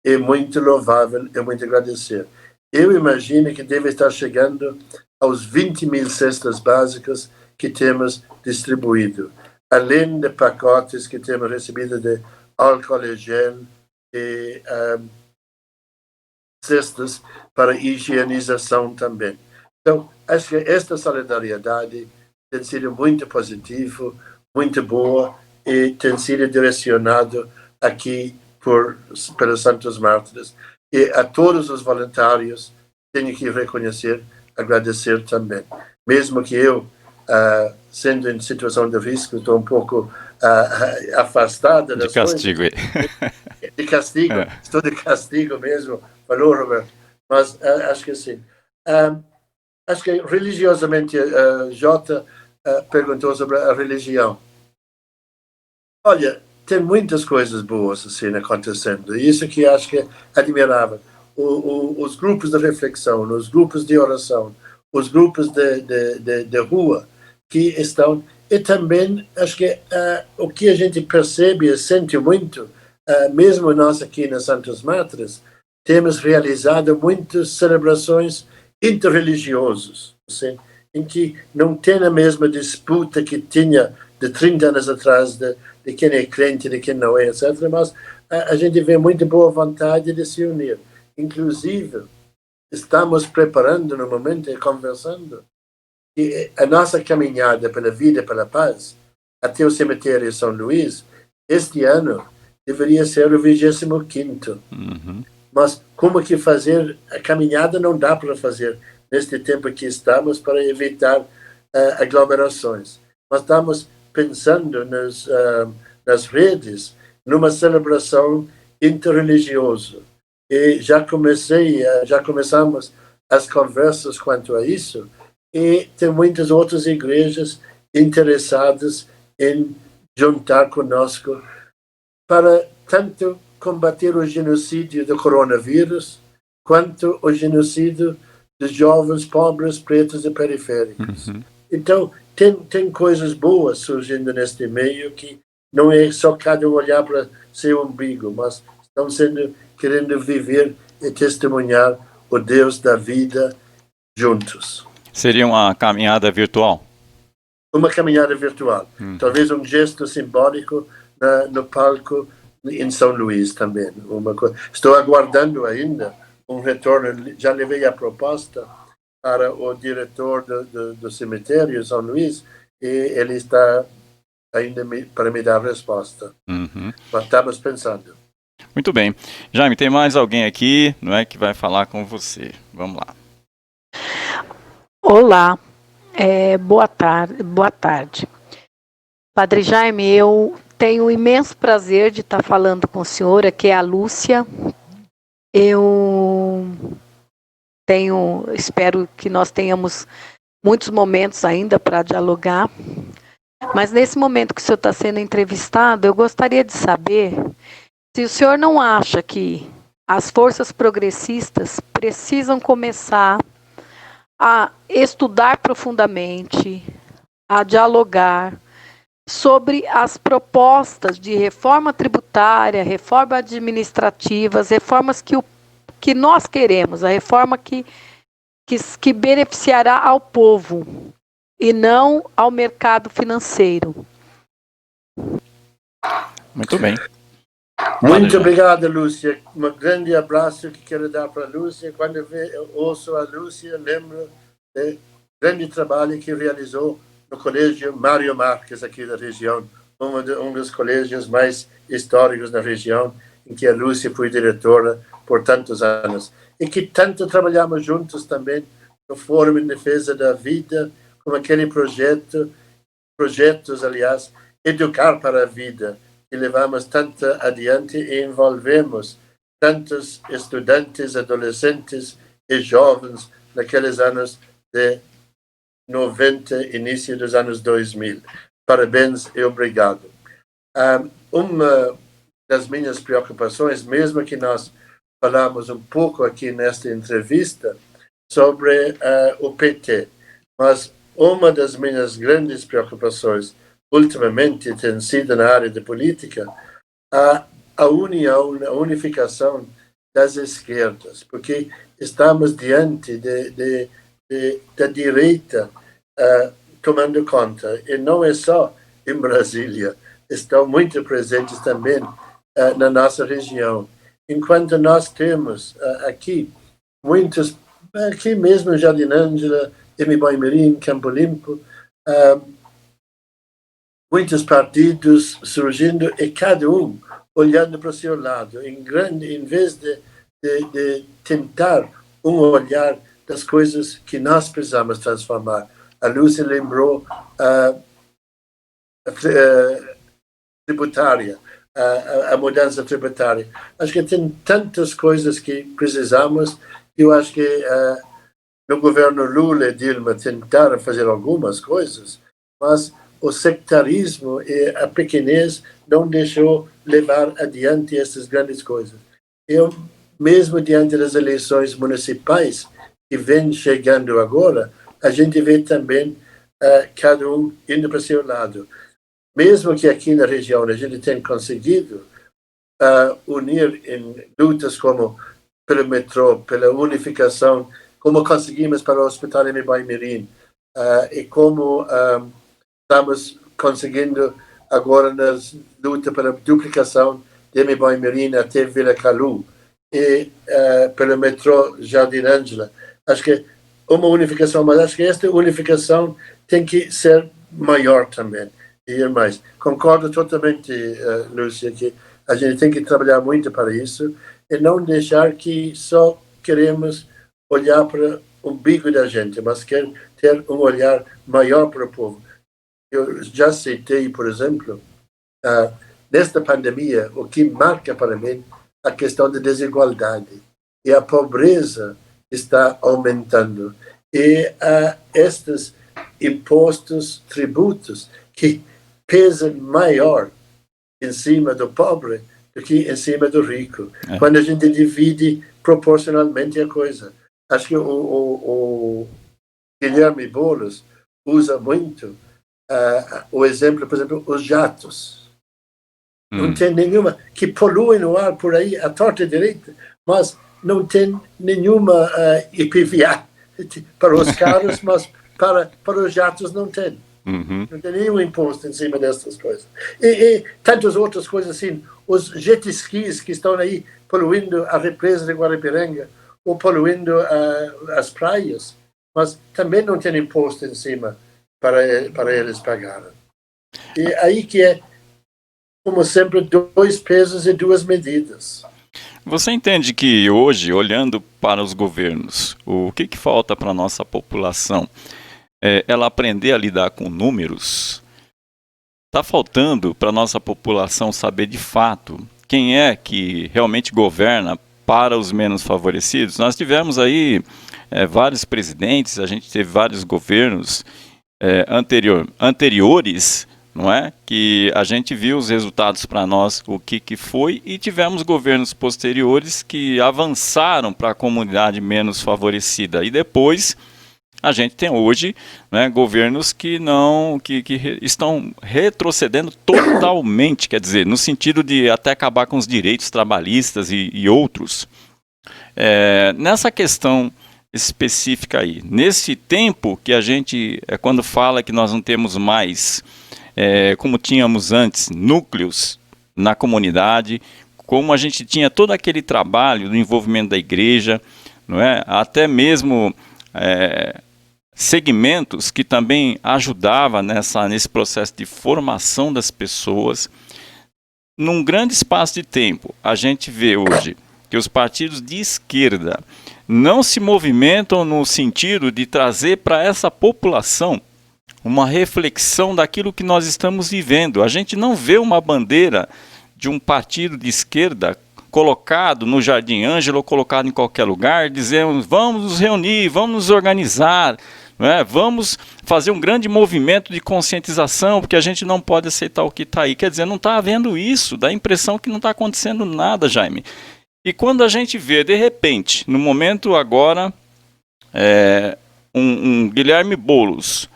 é muito louvável, é muito agradecer. Eu imagino que deve estar chegando aos 20 mil cestas básicas que temos distribuído, além de pacotes que temos recebido de álcool e gel e cestas para higienização também. Então, acho que esta solidariedade tem sido muito positiva, muito boa, e tem sido direcionado aqui pelos Santos Mártires. E a todos os voluntários tenho que reconhecer, agradecer também. Mesmo que eu, sendo em situação de risco, estou um pouco afastada das castigo. De castigo. Estou de castigo mesmo, falou Roberto. Mas acho que sim. Acho que religiosamente, Jota perguntou sobre a religião. Olha, tem muitas coisas boas assim acontecendo, e isso que acho que é admirável. Os grupos de reflexão, os grupos de oração, os grupos de rua que estão, e também acho que o que a gente percebe e sente muito, mesmo nós aqui na Santos Mártires, temos realizado muitas celebrações interreligiosas, assim, em que não tem a mesma disputa que tinha de 30 anos atrás de quem é crente, de quem não é, etc. Mas a gente vê muita boa vontade de se unir. Inclusive, estamos preparando no momento e conversando que a nossa caminhada pela vida e pela paz até o cemitério São Luís, este ano, deveria ser o 25º. Mas como que fazer a caminhada não dá para fazer neste tempo que estamos para evitar aglomerações. Mas estamos pensando nas redes numa celebração interreligiosa. E já começamos as conversas quanto a isso, e tem muitas outras igrejas interessadas em juntar conosco para tanto combater o genocídio do coronavírus, quanto o genocídio dos jovens pobres, pretos e periféricos. Então, tem coisas boas surgindo neste meio, que não é só cada um olhar para seu umbigo, mas estão querendo viver e testemunhar o Deus da vida juntos. Seria uma caminhada virtual? Uma caminhada virtual. Talvez um gesto simbólico no palco em São Luís também. Estou aguardando ainda um retorno. Já levei a proposta para o diretor do cemitério São Luís, e ele está ainda para me dar a resposta. Mas estamos pensando. Muito bem. Jaime, tem mais alguém aqui, não é, que vai falar com você. Vamos lá. Olá, boa tarde. Padre Jaime, eu tenho o imenso prazer de estar falando com a senhora, que é a Lúcia. Eu espero que nós tenhamos muitos momentos ainda para dialogar, mas nesse momento que o senhor está sendo entrevistado, eu gostaria de saber se o senhor não acha que as forças progressistas precisam começar a estudar profundamente, a dialogar sobre as propostas de reforma tributária, reforma administrativa, as reformas que nós queremos, a reforma que beneficiará ao povo e não ao mercado financeiro. Muito bem. Muito obrigado, Lúcia. Um grande abraço que quero dar para a Lúcia. Quando eu ouço a Lúcia, lembro do grande trabalho que realizou no Colégio Mário Marques, aqui da região, um dos colégios mais históricos da região, em que a Lúcia foi diretora por tantos anos. E que tanto trabalhamos juntos também no Fórum em Defesa da Vida, com aquele projetos, aliás, Educar para a Vida, que levamos tanto adiante e envolvemos tantos estudantes, adolescentes e jovens naqueles anos de 90, início dos anos 2000. Parabéns e obrigado. Uma das minhas preocupações, mesmo que nós falamos um pouco aqui nesta entrevista sobre o PT, mas uma das minhas grandes preocupações ultimamente tem sido na área de política a união, a unificação das esquerdas, porque estamos diante da direita tomando conta, e não é só em Brasília, estão muito presentes também na nossa região. Enquanto nós temos aqui muitos, aqui mesmo em Jardim Ângela, em Boimirim, Campo Limpo, muitos partidos surgindo e cada um olhando para o seu lado, em vez de tentar um olhar das coisas que nós precisamos transformar. A Lúcia lembrou a tributária, a mudança tributária. Acho que tem tantas coisas que precisamos. Eu acho que no governo Lula e Dilma tentaram fazer algumas coisas, mas o sectarismo e a pequenez não deixou levar adiante essas grandes coisas. Eu, mesmo diante das eleições municipais que vem chegando agora, a gente vê também cada um indo para o seu lado. Mesmo que aqui na região a gente tenha conseguido unir em lutas como pelo metrô, pela unificação, como conseguimos para o Hospital em Boimirim, e como estamos conseguindo agora na luta pela duplicação de Boimirim até Vila Calu e pelo metrô Jardim Ângela. Acho que uma unificação, mas acho que esta unificação tem que ser maior também e ir mais. Concordo totalmente, Lúcia, que a gente tem que trabalhar muito para isso e não deixar que só queremos olhar para o umbigo da gente, mas quer ter um olhar maior para o povo. Eu já citei, por exemplo, nesta pandemia, o que marca para mim a questão da desigualdade. E a pobreza está aumentando. E estes impostos, tributos, que pesam maior em cima do pobre do que em cima do rico. Quando a gente divide proporcionalmente a coisa. Acho que o Guilherme Boulos usa muito o exemplo, por exemplo, os jatos. Não tem nenhuma, que poluem o ar por aí, à torta e direita, mas não tem nenhuma IPVA para os carros, mas para os jatos não tem. Não tem nenhum imposto em cima dessas coisas. E tantas outras coisas assim, os jet skis que estão aí poluindo a represa de Guarapiranga, ou poluindo as praias, mas também não tem imposto em cima para eles pagarem. E aí que é, como sempre, 2 pesos e 2 medidas. Você entende que hoje, olhando para os governos, o que falta para a nossa população? Ela aprender a lidar com números? Está faltando para a nossa população saber de fato quem é que realmente governa para os menos favorecidos? Nós tivemos aí vários presidentes, a gente teve vários governos anteriores, não é? Que a gente viu os resultados para nós, o que foi, e tivemos governos posteriores que avançaram para a comunidade menos favorecida. E depois a gente tem hoje, né, governos que estão retrocedendo totalmente, quer dizer, no sentido de até acabar com os direitos trabalhistas e outros. Nessa questão específica aí, nesse tempo que a gente, quando fala que nós não temos mais, como tínhamos antes, núcleos na comunidade, como a gente tinha todo aquele trabalho do envolvimento da igreja, não é? Até mesmo segmentos que também ajudavam nesse processo de formação das pessoas. Num grande espaço de tempo, a gente vê hoje que os partidos de esquerda não se movimentam no sentido de trazer para essa população uma reflexão daquilo que nós estamos vivendo. A gente não vê uma bandeira de um partido de esquerda colocado no Jardim Ângela ou colocado em qualquer lugar, dizendo vamos nos reunir, vamos nos organizar, não é? Vamos fazer um grande movimento de conscientização, porque a gente não pode aceitar o que está aí. Quer dizer, não está havendo isso, dá a impressão que não está acontecendo nada, Jaime. E quando a gente vê, de repente, no momento agora, um Guilherme Boulos,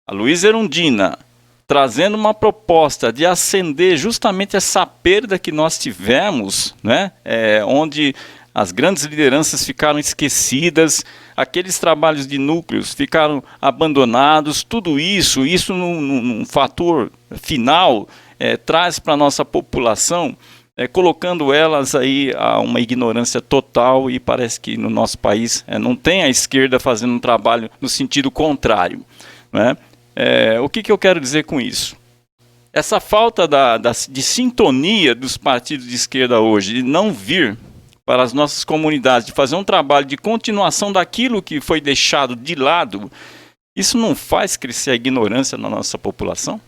a Luísa Erundina, trazendo uma proposta de acender justamente essa perda que nós tivemos, né? Onde as grandes lideranças ficaram esquecidas, aqueles trabalhos de núcleos ficaram abandonados, tudo isso num fator final, traz para a nossa população, colocando elas aí a uma ignorância total, e parece que no nosso país não tem a esquerda fazendo um trabalho no sentido contrário, né? O que eu quero dizer com isso? Essa falta de sintonia dos partidos de esquerda hoje, de não vir para as nossas comunidades, de fazer um trabalho de continuação daquilo que foi deixado de lado, isso não faz crescer a ignorância na nossa população?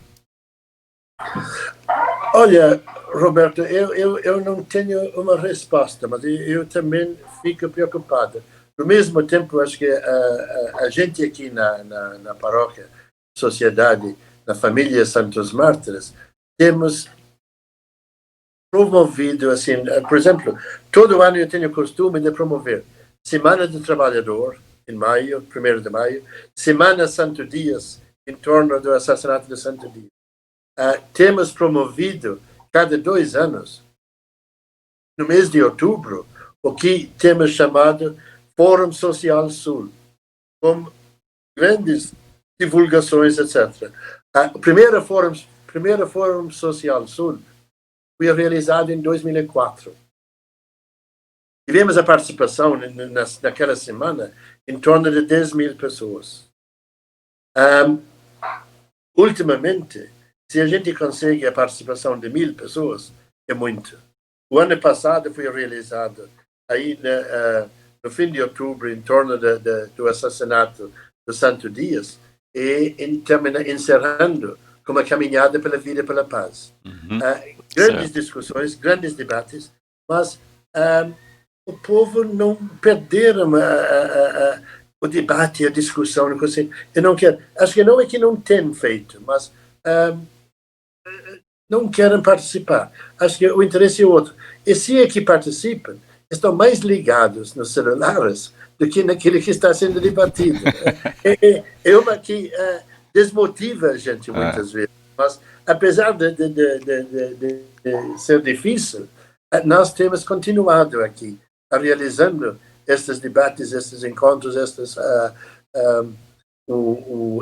Olha, Roberto, eu não tenho uma resposta, mas eu também fico preocupado. No mesmo tempo, acho que a gente aqui na paróquia, sociedade, na família Santos Mártires, temos promovido, assim, por exemplo, todo ano eu tenho o costume de promover Semana do Trabalhador, em maio, 1º de maio, Semana Santo Dias, em torno do assassinato de Santo Dias. Temos promovido, cada 2 anos, no mês de outubro, o que temos chamado Fórum Social Sul, com grandes divulgações, etc. O primeiro Fórum Social Sul foi realizado em 2004. Tivemos a participação naquela semana em torno de 10.000 pessoas. Ultimamente, se a gente consegue a participação de 1.000 pessoas, é muito. O ano passado foi realizado aí no fim de outubro, em torno do assassinato do Santo Dias, e encerrando com uma caminhada pela vida e pela paz. Grandes discussões, grandes debates, mas o povo não perderam o debate, a discussão. Eu não quero, acho que não é que não tem feito, mas não querem participar. Acho que o interesse é outro. E se é que participam, estão mais ligados nos celulares do que naquilo que está sendo debatido. É uma que desmotiva a gente muitas vezes. Mas, apesar de ser difícil, nós temos continuado aqui, realizando estes debates, estes encontros,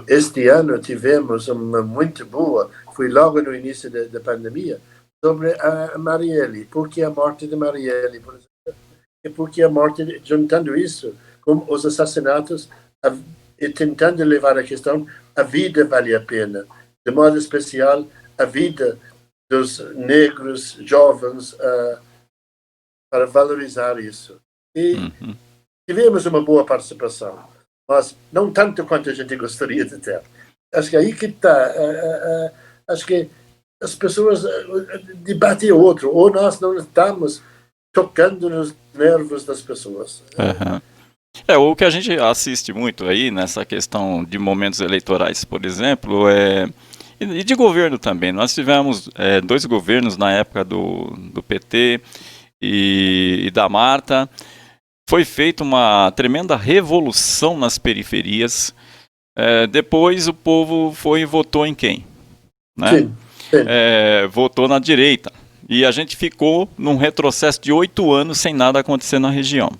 este ano tivemos uma muito boa, foi logo no início da pandemia, sobre a Marielle. Por que a morte de Marielle, por exemplo? E por que a morte, juntando isso com os assassinatos, e tentando levar a questão, a vida vale a pena. De modo especial, a vida dos negros jovens, para valorizar isso. E tivemos uma boa participação, mas não tanto quanto a gente gostaria de ter. Acho que aí que está. Acho que as pessoas debatem outro, ou nós não estamos tocando nos nervos das pessoas. O que a gente assiste muito aí nessa questão de momentos eleitorais, por exemplo, e de governo também. Nós tivemos 2 governos na época do PT e da Marta. Foi feita uma tremenda revolução nas periferias. Depois o povo foi e votou em quem? Né? Sim. Votou na direita. E a gente ficou num retrocesso de 8 anos sem nada acontecer na região.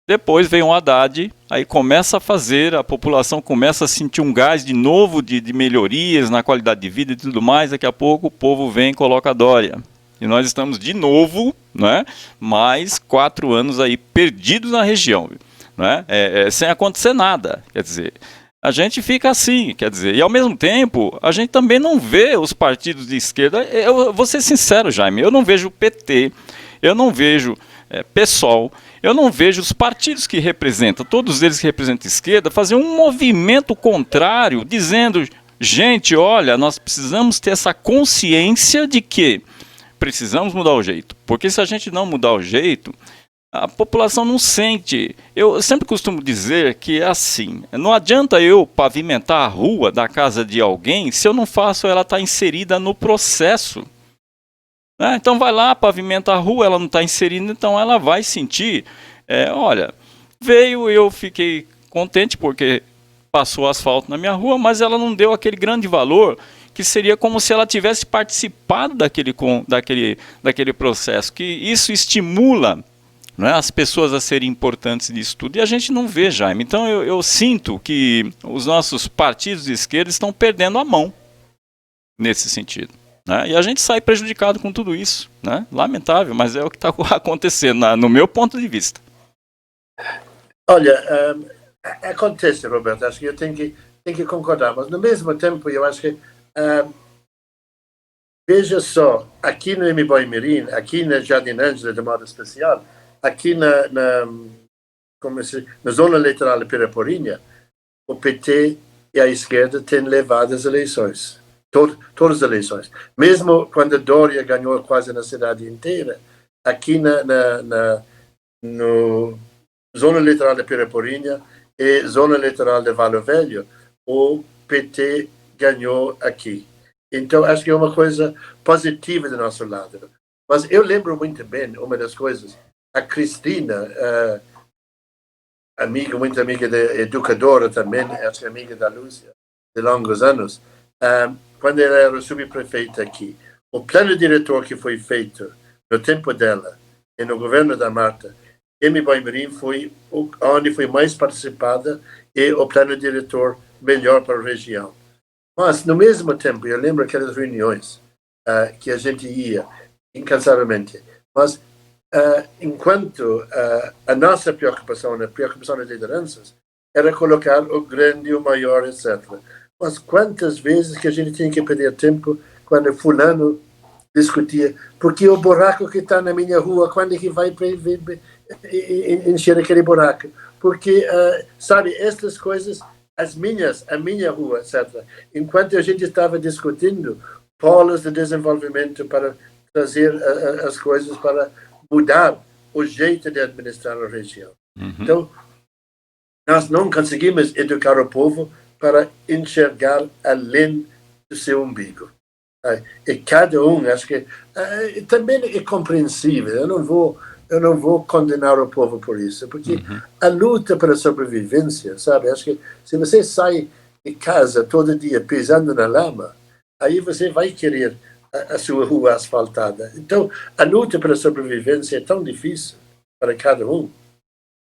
Depois veio um Haddad, aí começa a fazer, a população começa a sentir um gás de novo de melhorias na qualidade de vida e tudo mais. Daqui a pouco o povo vem e coloca a Dória. e nós estamos de novo, né, mais 4 anos aí perdidos na região, né, sem acontecer nada, quer dizer, a gente fica assim, quer dizer, e ao mesmo tempo, a gente também não vê os partidos de esquerda. Eu vou ser sincero, Jaime, eu não vejo o PT, eu não vejo PSOL, eu não vejo os partidos que representam, todos eles que representam a esquerda, fazer um movimento contrário, dizendo, gente, olha, nós precisamos ter essa consciência de que precisamos mudar o jeito, porque se a gente não mudar o jeito, a população não sente. Eu sempre costumo dizer que é assim, não adianta eu pavimentar a rua da casa de alguém se eu não faço ela estar inserida no processo. Então vai lá, pavimenta a rua, ela não está inserida, então ela vai sentir, olha, veio, eu fiquei contente porque passou asfalto na minha rua, mas ela não deu aquele grande valor que seria como se ela tivesse participado daquele processo, que isso estimula, né, as pessoas a serem importantes nisso tudo, e a gente não vê, Jaime. Então eu sinto que os nossos partidos de esquerda estão perdendo a mão nesse sentido, né, e a gente sai prejudicado com tudo isso, né, lamentável, mas é o que está acontecendo, no meu ponto de vista. Olha, acontece, Roberto, acho que eu tenho que concordar, mas no mesmo tempo eu acho que veja só, aqui no Emiboimirim, aqui na Jardim Ângela de modo especial, aqui na zona eleitoral de Piraporinha, o PT e a esquerda têm levado as eleições, todas as eleições. Mesmo quando Dória ganhou quase na cidade inteira, aqui no zona eleitoral de Piraporinha e zona eleitoral de Vale Velho, o PT ganhou aqui. Então, acho que é uma coisa positiva do nosso lado. Mas eu lembro muito bem uma das coisas. A Cristina, muito amiga educadora também, acho que amiga da Lúcia, de longos anos, quando ela era subprefeita aqui, o plano diretor que foi feito no tempo dela e no governo da Marta, Emiboimirim foi onde foi mais participada e o plano diretor melhor para a região. Mas, no mesmo tempo, eu lembro aquelas reuniões que a gente ia incansavelmente, mas enquanto a nossa preocupação, a preocupação das lideranças, era colocar o grande, o maior, etc. Mas quantas vezes que a gente tinha que perder tempo quando fulano discutia, porque o buraco que está na minha rua, quando é que vai encher aquele buraco? Porque, sabe, estas coisas, a minha rua, etc. Enquanto a gente estava discutindo polos de desenvolvimento para trazer as coisas para mudar o jeito de administrar a região. Uhum. Então, nós não conseguimos educar o povo para enxergar além do seu umbigo. E cada acho que também é compreensível. Eu não vou condenar o povo por isso, porque a luta pela sobrevivência, sabe? Acho que se você sai de casa todo dia pisando na lama, aí você vai querer a sua rua asfaltada. Então, a luta pela sobrevivência é tão difícil para cada um.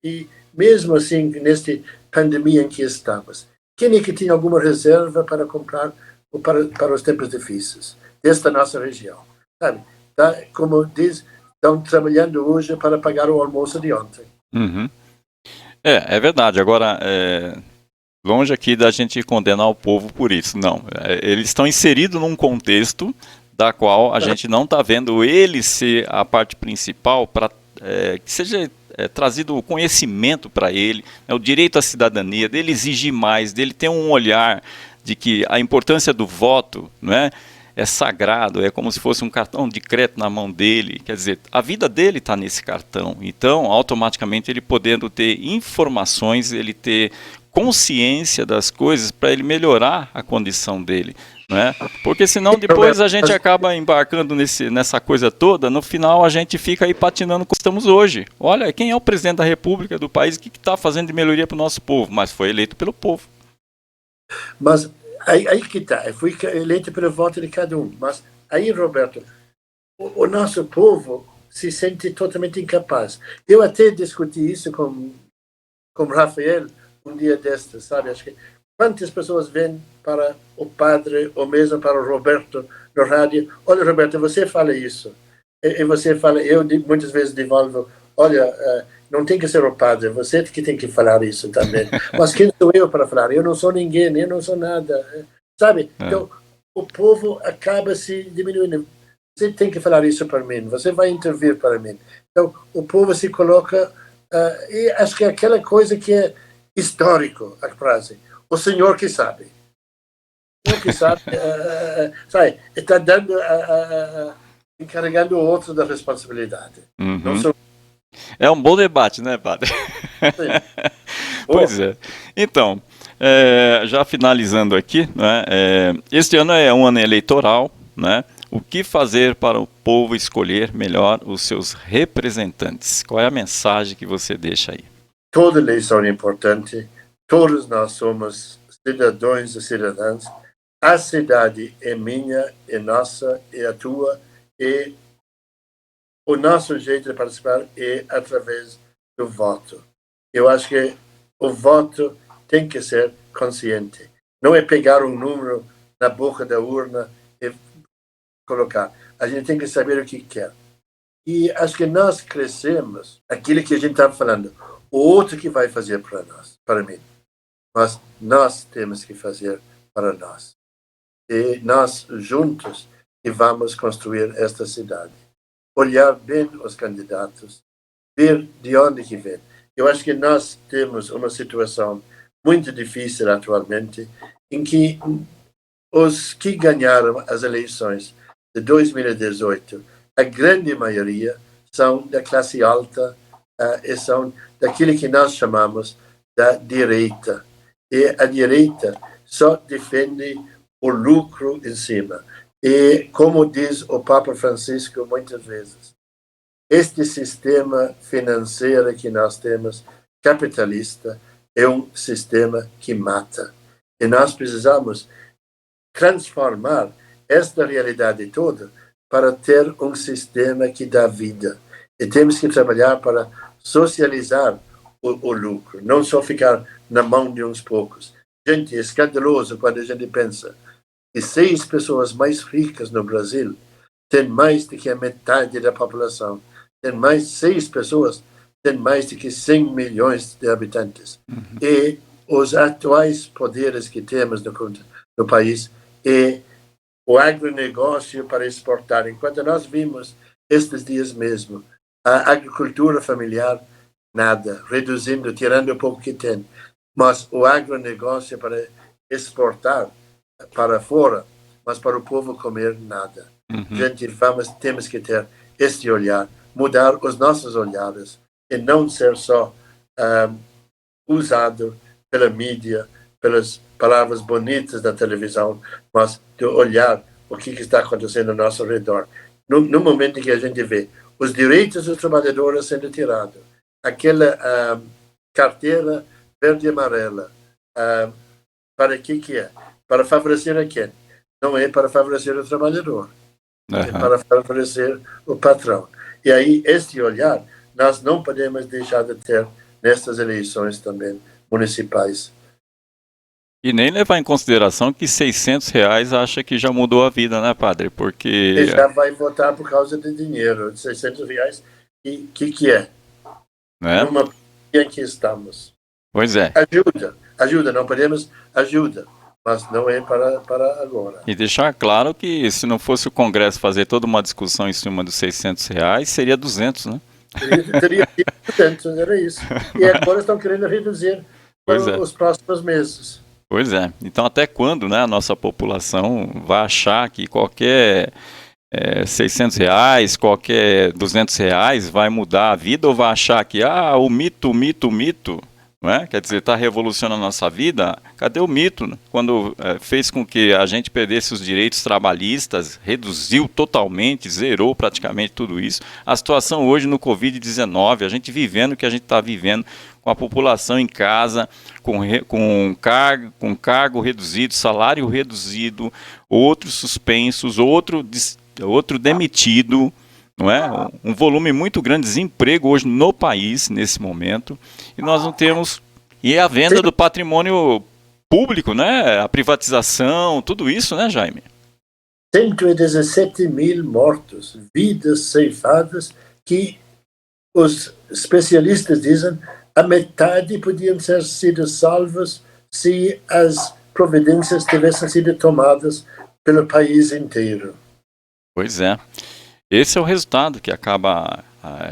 E mesmo assim, nesta pandemia em que estamos, quem é que tinha alguma reserva para comprar para os tempos difíceis desta nossa região? Sabe? Como diz, estão trabalhando hoje para pagar o almoço de ontem. Uhum. É verdade. Agora, longe aqui da gente condenar o povo por isso. Não. Eles estão inseridos num contexto da qual a gente não está vendo ele ser a parte principal para que seja trazido o conhecimento para ele, o direito à cidadania, dele exigir mais, dele ter um olhar de que a importância do voto, não é sagrado, é como se fosse um cartão de crédito na mão dele, quer dizer, a vida dele está nesse cartão, então automaticamente ele podendo ter informações, ele ter consciência das coisas para ele melhorar a condição dele, não é? Porque senão depois a gente acaba embarcando nessa coisa toda, no final a gente fica aí patinando como estamos hoje. Olha, quem é o presidente da República do país, o que está fazendo de melhoria para o nosso povo? Mas foi eleito pelo povo. Mas aí que está, foi eleito pelo voto de cada um. Mas aí, Roberto, o nosso povo se sente totalmente incapaz. Eu até discuti isso com Rafael um dia destes, sabe? Acho que quantas pessoas vêm para o padre ou mesmo para o Roberto no rádio? Olha, Roberto, você fala isso. e você fala, muitas vezes devolvo, olha, não tem que ser o padre, você que tem que falar isso também. Mas quem sou eu para falar? Eu não sou ninguém, eu não sou nada. Sabe? Então, o povo acaba se diminuindo. Você tem que falar isso para mim, você vai intervir para mim. Então, o povo se coloca, e acho que é aquela coisa que é histórico, a frase. O Senhor que sabe. O Senhor que sabe, sabe, está dando, encarregando o outro da responsabilidade. Não sou... É um bom debate, né, padre? Pois é. Então, já finalizando aqui, né, este ano é um ano eleitoral, né? O que fazer para o povo escolher melhor os seus representantes? Qual é a mensagem que você deixa aí? Toda eleição é importante, todos nós somos cidadãos e cidadãs. A cidade é minha, é nossa, é a tua, e o nosso jeito de participar é através do voto. Eu acho que o voto tem que ser consciente. Não é pegar um número na boca da urna e colocar. A gente tem que saber o que quer. E acho que nós crescemos aquilo que a gente estava falando. O outro que vai fazer para nós, para mim. Mas nós temos que fazer para nós. E nós juntos que vamos construir esta cidade. Olhar bem os candidatos, ver de onde que vem. Eu acho que nós temos uma situação muito difícil atualmente, em que os que ganharam as eleições de 2018, a grande maioria são da classe alta e são daquilo que nós chamamos da direita. E a direita só defende o lucro em cima. E, como diz o Papa Francisco muitas vezes, este sistema financeiro que nós temos, capitalista, é um sistema que mata. E nós precisamos transformar esta realidade toda para ter um sistema que dá vida. E temos que trabalhar para socializar o lucro, não só ficar na mão de uns poucos. Gente, é escandaloso quando a gente pensa que 6 pessoas mais ricas no Brasil têm mais do que a metade da população. Tem mais 6 pessoas, têm mais do que 100 milhões de habitantes. E os atuais poderes que temos no país é o agronegócio para exportar. Enquanto nós vimos estes dias mesmo, a agricultura familiar, nada, reduzindo, tirando o pouco que tem. Mas o agronegócio para exportar para fora, mas para o povo comer, nada. Gente, temos que ter este olhar, mudar os nossos olhares e não ser só usado pela mídia, pelas palavras bonitas da televisão, mas de olhar o que está acontecendo ao nosso redor. No momento em que a gente vê os direitos dos trabalhadores sendo tirados, aquela carteira verde e amarela, para que é? Para favorecer a quem? Não é para favorecer o trabalhador, é para favorecer o patrão. E aí, este olhar, nós não podemos deixar de ter nestas eleições também municipais. E nem levar em consideração que R$600 acha que já mudou a vida, né, padre? Porque... Ele já vai votar por causa de dinheiro, R$600, que é? Né? Numa em que estamos. Pois é. Ajuda, não podemos, ajuda, mas não é para agora. E deixar claro que se não fosse o Congresso fazer toda uma discussão em cima dos R$600, seria 200, né? Teria 200, era isso. E agora estão querendo reduzir os próximos meses. Pois é. Então até quando, né, a nossa população vai achar que qualquer R$600, qualquer R$200 vai mudar a vida, ou vai achar que o mito, não é? Quer dizer, está revolucionando a nossa vida? Cadê o mito? Quando fez com que a gente perdesse os direitos trabalhistas, reduziu totalmente, zerou praticamente tudo isso. A situação hoje no Covid-19, a gente vivendo o que a gente está vivendo, com a população em casa, com cargo reduzido, salário reduzido, outros suspensos, outro demitido, não é? Um volume muito grande de desemprego hoje no país, nesse momento, e nós não temos... E a venda do patrimônio público, né? A privatização, tudo isso, né, Jaime? 117 mil mortos, vidas ceifadas, que os especialistas dizem a metade podiam ter sido salvas se as providências tivessem sido tomadas pelo país inteiro. Pois é. Esse é o resultado que acaba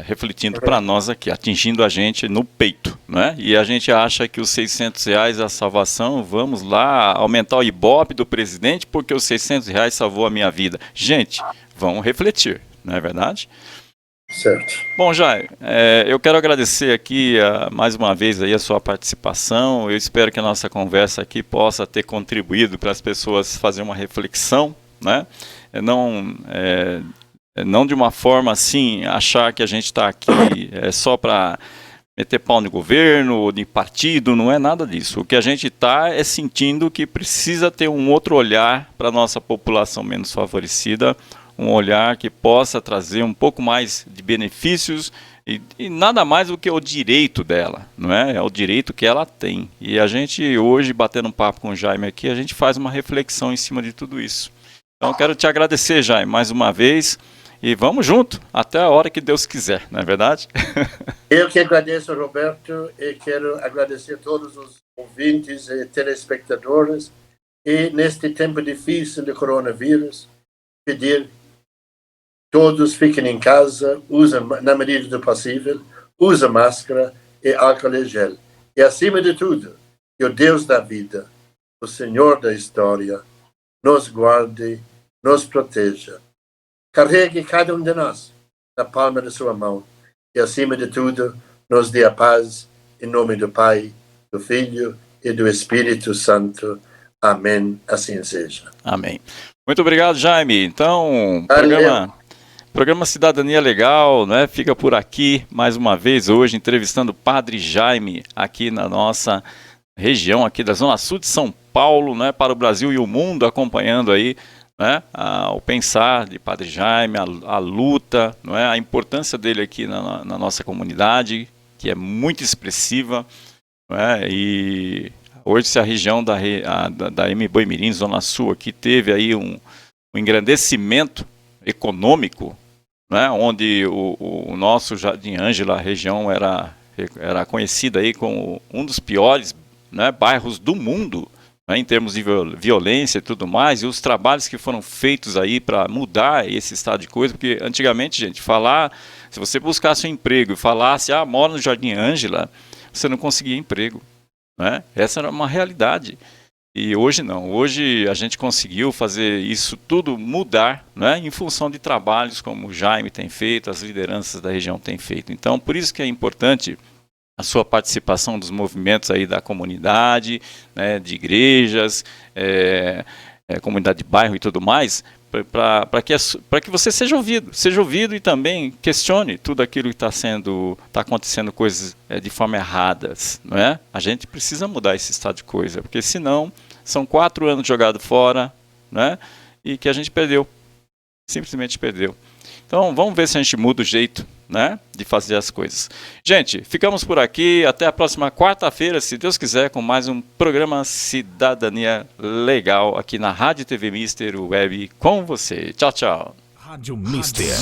refletindo para nós aqui, atingindo a gente no peito, né? E a gente acha que os R$600 é a salvação, vamos lá aumentar o Ibope do presidente porque os R$600 salvou a minha vida. Gente, vamos refletir, não é verdade? Certo. Bom, Jair, eu quero agradecer aqui mais uma vez aí a sua participação. Eu espero que a nossa conversa aqui possa ter contribuído para as pessoas fazerem uma reflexão, né? Não de uma forma assim, achar que a gente está aqui só para meter pau no governo ou de partido, não é nada disso. O que a gente está é sentindo que precisa ter um outro olhar para a nossa população menos favorecida, um olhar que possa trazer um pouco mais de benefícios e nada mais do que o direito dela, não é? É o direito que ela tem. E a gente hoje, batendo um papo com o Jaime aqui, a gente faz uma reflexão em cima de tudo isso. Então eu quero te agradecer, Jaime, mais uma vez. E vamos junto, até a hora que Deus quiser, não é verdade? Eu que agradeço, Roberto, e quero agradecer a todos os ouvintes e telespectadores. E neste tempo difícil do coronavírus, pedir todos fiquem em casa, usem na medida do possível, usem máscara e álcool em gel. E acima de tudo, que o Deus da vida, o Senhor da história, nos guarde, nos proteja. Carregue cada um de nós na palma da sua mão e, acima de tudo, nos dê a paz, em nome do Pai, do Filho e do Espírito Santo. Amém. Assim seja. Amém. Muito obrigado, Jaime. Então, programa Cidadania Legal, né? Fica por aqui mais uma vez hoje entrevistando o Padre Jaime aqui na nossa região, aqui da Zona Sul de São Paulo, né? Para o Brasil e o mundo, acompanhando aí, né, o pensar de Padre Jaime, a luta, não é, a importância dele aqui na nossa comunidade, que é muito expressiva, não é, e hoje se a região da Boi-mirim, Zona Sul, aqui teve aí um engrandecimento econômico, né, onde o nosso Jardim Ângela, a região era conhecida aí como um dos piores, né, bairros do mundo, em termos de violência e tudo mais, e os trabalhos que foram feitos aí para mudar esse estado de coisa, porque antigamente, gente, se você buscasse um emprego e falasse, mora no Jardim Ângela, você não conseguia emprego, né? Essa era uma realidade. E hoje não, hoje a gente conseguiu fazer isso tudo mudar, né, em função de trabalhos como o Jaime tem feito, as lideranças da região têm feito. Então, por isso que é importante a sua participação dos movimentos aí da comunidade, né, de igrejas, comunidade de bairro e tudo mais, para que você seja ouvido e também questione tudo aquilo que está acontecendo coisas de forma erradas, não é? A gente precisa mudar esse estado de coisa, porque senão são 4 anos jogados fora, né, e que a gente perdeu, simplesmente perdeu. Então vamos ver se a gente muda o jeito, né, de fazer as coisas. Gente, ficamos por aqui, até a próxima quarta-feira, se Deus quiser, com mais um programa Cidadania Legal aqui na Rádio TV Mister Web com você. Tchau, tchau. Rádio Mister.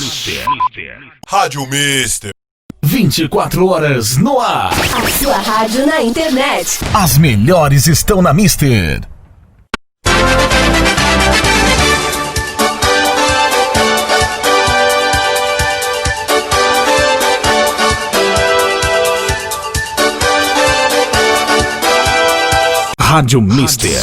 Rádio Mister. 24 horas no ar. A sua rádio na internet. As melhores estão na Mister. Rádio Mister.